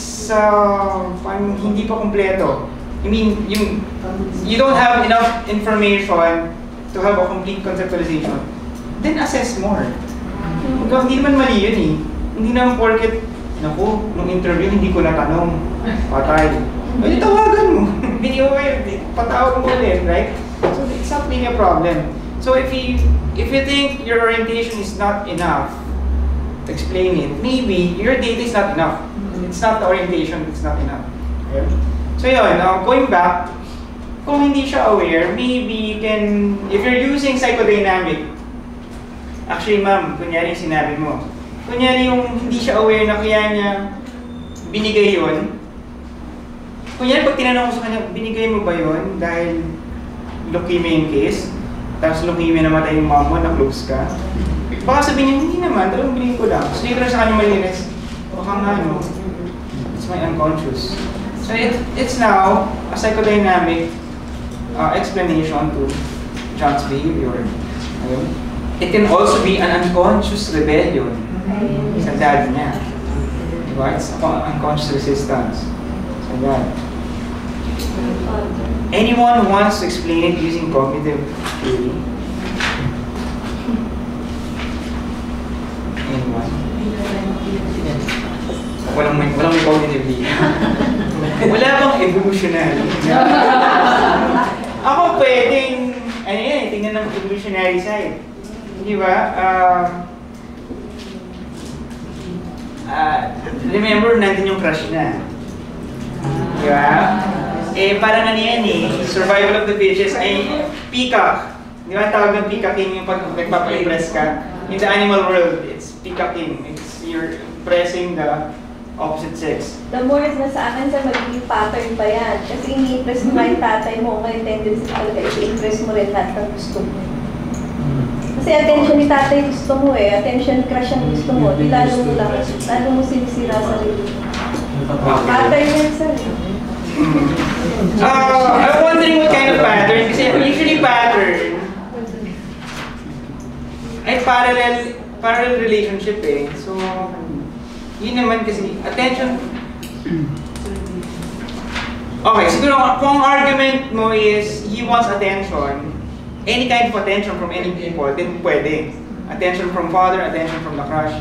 hindi pa kompleto, I mean, you don't have enough information to have a complete conceptualization, then assess more. Hindi naman mali yun eh. Hindi naman porket, naku, nung interview hindi ko natanong, patay. Hindi tawagan mo. Video patawag mo ulit, right? So it's not really a problem. So if you think your orientation is not enough to explain it, maybe your data is not enough. It's not the orientation, it's not enough. Okay? So yun, now going back, kung hindi siya aware, maybe you can, if you're using psychodynamic, actually ma'am, kunyari yung sinabi mo, kunyari yung hindi siya aware na kaya niya binigay yun, kunyari pag tinanong ko sa kanya, binigay mo ba yun dahil leukemia yung case, tapos leukemia namatay yung mom mo, na-close ka, baka sabihin niya, hindi naman, talagang binigay ko lang. So later sa kanya malinis, baka nga no, it's my unconscious. So it's now a psychodynamic explanation to John's behavior. Ayun. It can also be an unconscious rebellion sa dad niya. Diba? It's unconscious resistance sa dad. Anyone who wants to explain it using cognitive theory? Anyone? Walang may cognitive theory. Wala bang evolutionary? Ako pwedeng, ano yan, tingnan ng evolutionary side. Di ba? Remember, nandun yung crush na. Di ba? Eh, parang ano yan eh, survival of the fittest ay peacock. Di ba? Tawag ng peacocking yung pag nagpapa-impress ka. In the animal world, it's peacocking. It's you're impressing the opposite sex. The more na sa akin sa magiging pattern pa yan. Kasi ini-impress mo nga yung tatay mo, may tendency talaga i-impress mo rin lahat ng gusto mo. Kasi attention ni tatay gusto mo eh, attention crush ang gusto mo, di lalo mo sinisira sa sarili. Pattern yan sir. I'm wondering what kind of pattern, kasi usually pattern ay parallel relationship eh. So, yun naman kasi, attention. Okay, siguro kung argument mo is he wants attention, any kind of attention from any people, then pwede. Attention from father, attention from the crush.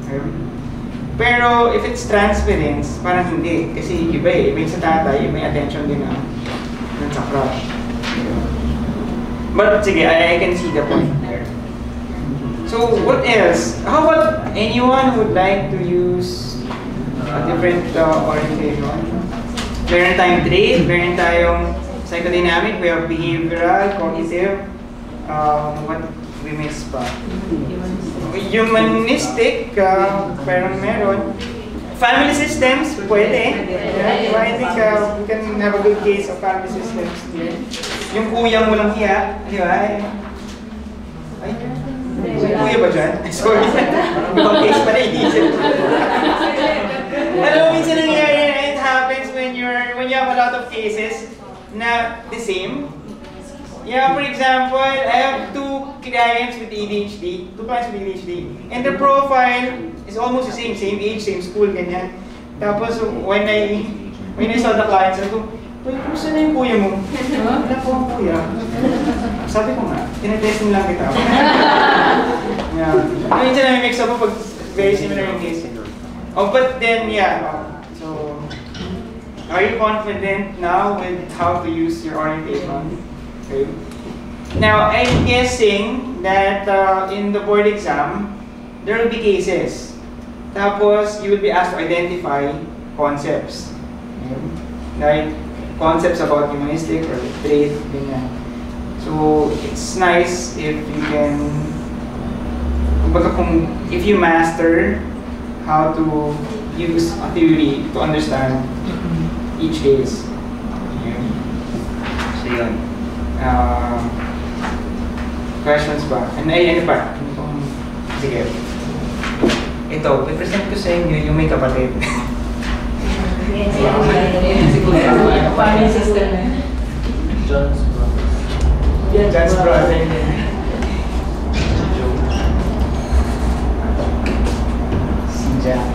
Okay. Pero if it's transference, parang hindi. Kasi iba eh, may sa tatay, may attention din sa crush. But sige, I can see the point there. So what else? How about anyone who would like to use a different orientation? Meron tayong trait, meron tayong psychodynamic, we have behavioral, cognitive, what we miss pa? Humanistic, parang meron. Family systems, pwede. Yeah, I think we can have a good case of family systems here. Yung kuya mo lang hiya, di ba? Ay, may kuya ba dyan? Sorry. Ibang case pa na inisip. Alam mo, minsan nangyayari, it happens when you have a lot of cases na the same. Yeah, for example, I have two clients with ADHD, and the profile is almost the same age, same school, ganyan. Tapos when I saw the clients, sabi ko, "Uy, kumusta na yung kuya mo?" "Wala po ang kuya." Sabi ko nga, tinetesting lang kita. Yeah. Minsan na mix up pag very similar yung case. Oh, but then, yeah. So, are you confident now with how to use your orientation? Okay. Now, I'm guessing that in the board exam, there will be cases. Tapos, you will be asked to identify concepts. Okay. Like, concepts about humanistic or trait, ganyan. So, it's nice if you can, if you master how to use a theory to understand each case. Okay. So, yun. Questions ba? Ano pa? Sige. Ito, i-present ko sa inyo yung may kapatid. Family system na. John's brother. Si John.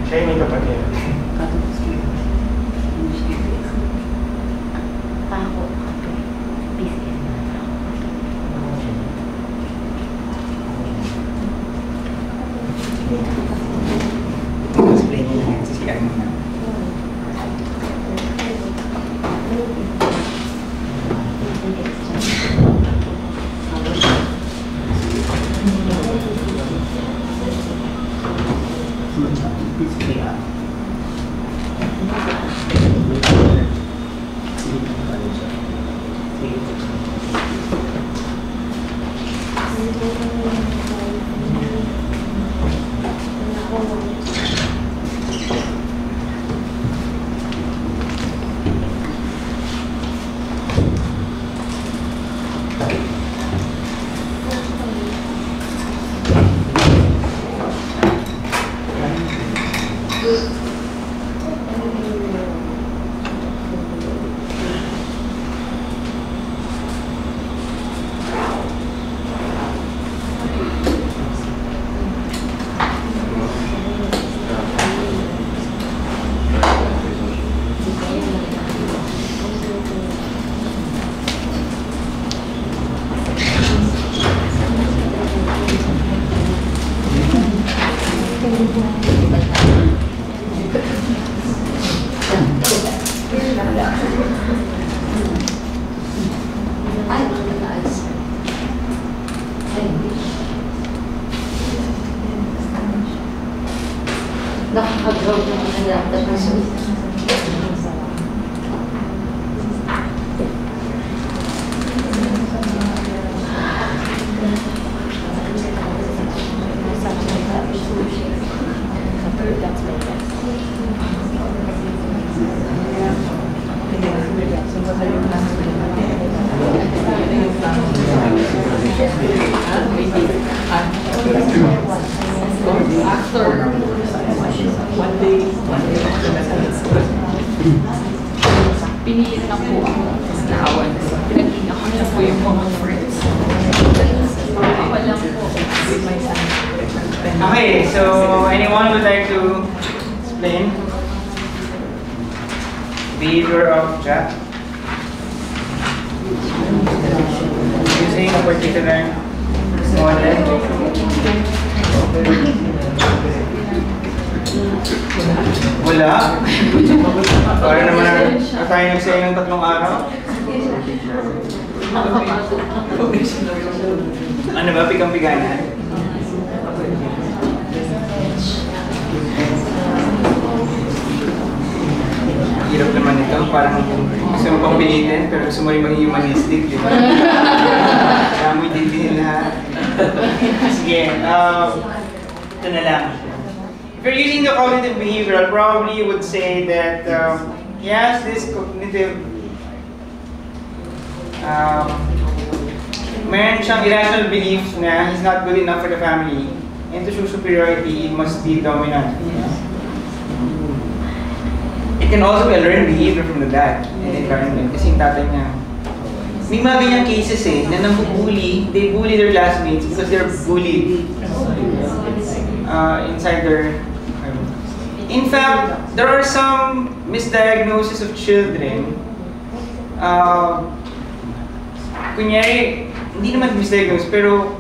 Siya yung may kapatid. Explain niyo lang sa CR mo na. Nakakagaw na ang Pinilit na po ako. Naawan. Pinaging ako na po yung mga friends. Ako lang po. With my son. Okay, so anyone would like to explain behavior of Jack using a particular model? Wala? Para naman tayo nagsaya ng 3 araw? Ano ba? Pikang-piganan? Hirap naman ito. Parang gusto mo pang pilitin, pero gusto mo rin maging humanistic, di ba? Kaya mo itindihin lahat. Sige, ito na lang. If you're using the cognitive behavioral, probably you would say that he has this cognitive, meron siyang irrational beliefs na he's not good enough for the family, and to show superiority, he must be dominant. It can also be a learned behavior from the dad and environment, kasi yung tatay niya. May mga ganyang cases na nambubully, they bully their classmates because they're bullied inside their. In fact, there are some misdiagnoses of children. Kunyari, hindi naman misdiagnose, pero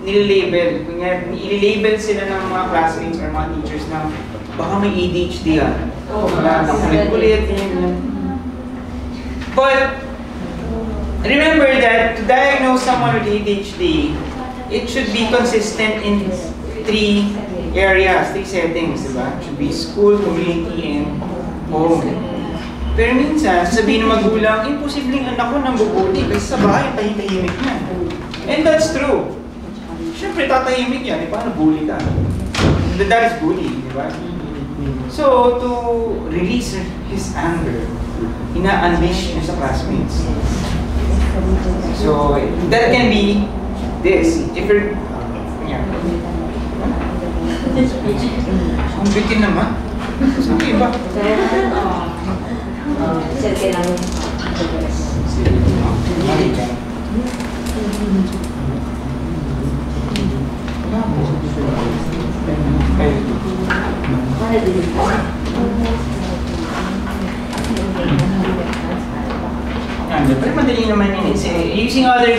nililabel. Kunyari, nililabel sila ng mga classmates or mga teachers na baka may ADHD yan. Nakulit-kulit. But, remember that to diagnose someone with ADHD, it should be consistent in 3 areas, 3 settings, diba? It should be school, community, and home. Pero minsan, sasabihin ng magulang, imposibleng anak ko nang bubuli kasi sa bahay, tahimik na. And that's true. Siyempre, tatahimik yan. Paano bully ka? That is bullying, diba? So, to release his anger, ina-unleash niya sa classmates. So, that can be this. If you're... Yeah. Ang bitin naman. Saan kayo ba? Sir, kailangan Pero madali naman yun eh. Using other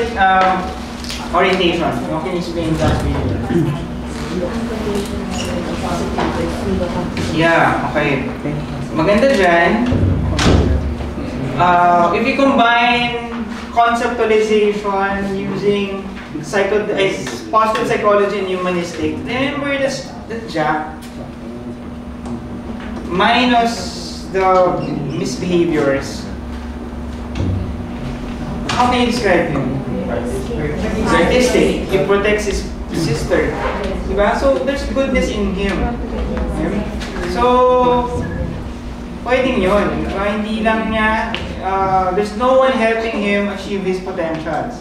orientation. How can you explain that behavior? Yeah, okay. Maganda dyan. If you combine conceptualization using positive psychology and humanistic, remember the Jack minus the misbehaviors. How can you describe him? He's artistic. He protects his sister. Diba? So there's goodness in him. So, pwedeng yun. Hindi lang niya, there's no one helping him achieve his potentials.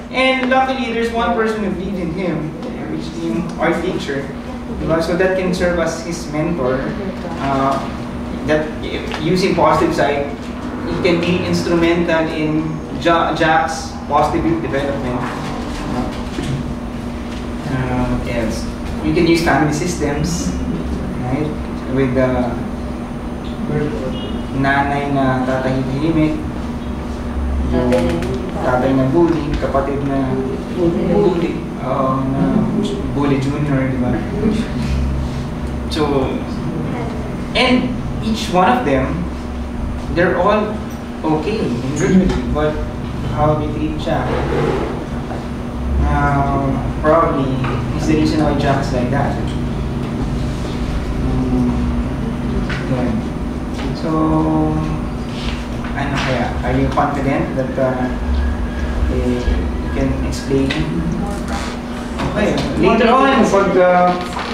And luckily, there's one person who believes in him, which is our teacher. Diba? So that can serve as his mentor. That using positive side, he can be instrumental in Jack's positive development. Yes, you can use family systems, right? With the nanay na tatahimik, yung tatay na bully, kapatid na bully, na bully junior, di ba? So, and each one of them, they're all okay individually, but how they treat Jack probably is the reason why Jack's like that. Yeah. So, ano kaya? Are you confident that you can explain? Okay. Later on,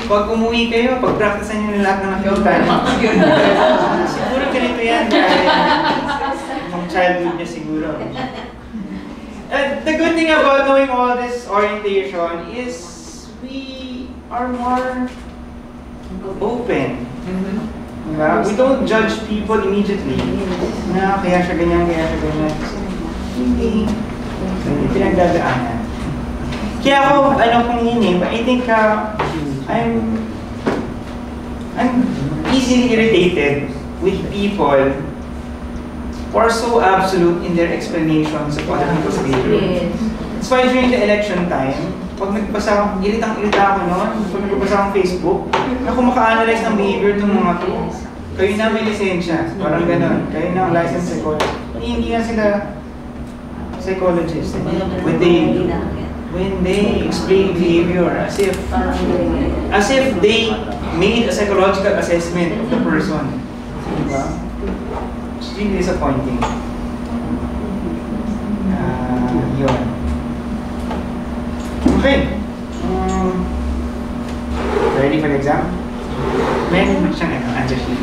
pag umuwi kayo, pag-practicean nyo lahat ng nakautan, siguro ganito yan. Yung childhood niya siguro. The good thing about knowing all this orientation is we are more open. Diba? We don't judge people immediately. Na kaya siya ganyan, kaya siya ganyan. Hindi. Hindi pinagdadaanan. Kaya ako, kung yun I think I'm easily irritated with people who are so absolute in their explanations of other people's behavior. That's why during the election time, pag nagbasa ako, iritang-irita ako noon, pag nagbasa akong Facebook, ako maka-analyze ng behavior ng mga to. Kayo na may lisensya, parang gano'n. Kayo na licensed psychologist. Hindi nga sila psychologists. When they explain behavior as if they made a psychological assessment of the person. Diba? It's really disappointing. Yun. Okay. Ready for the exam? Meron siyang answer sheet.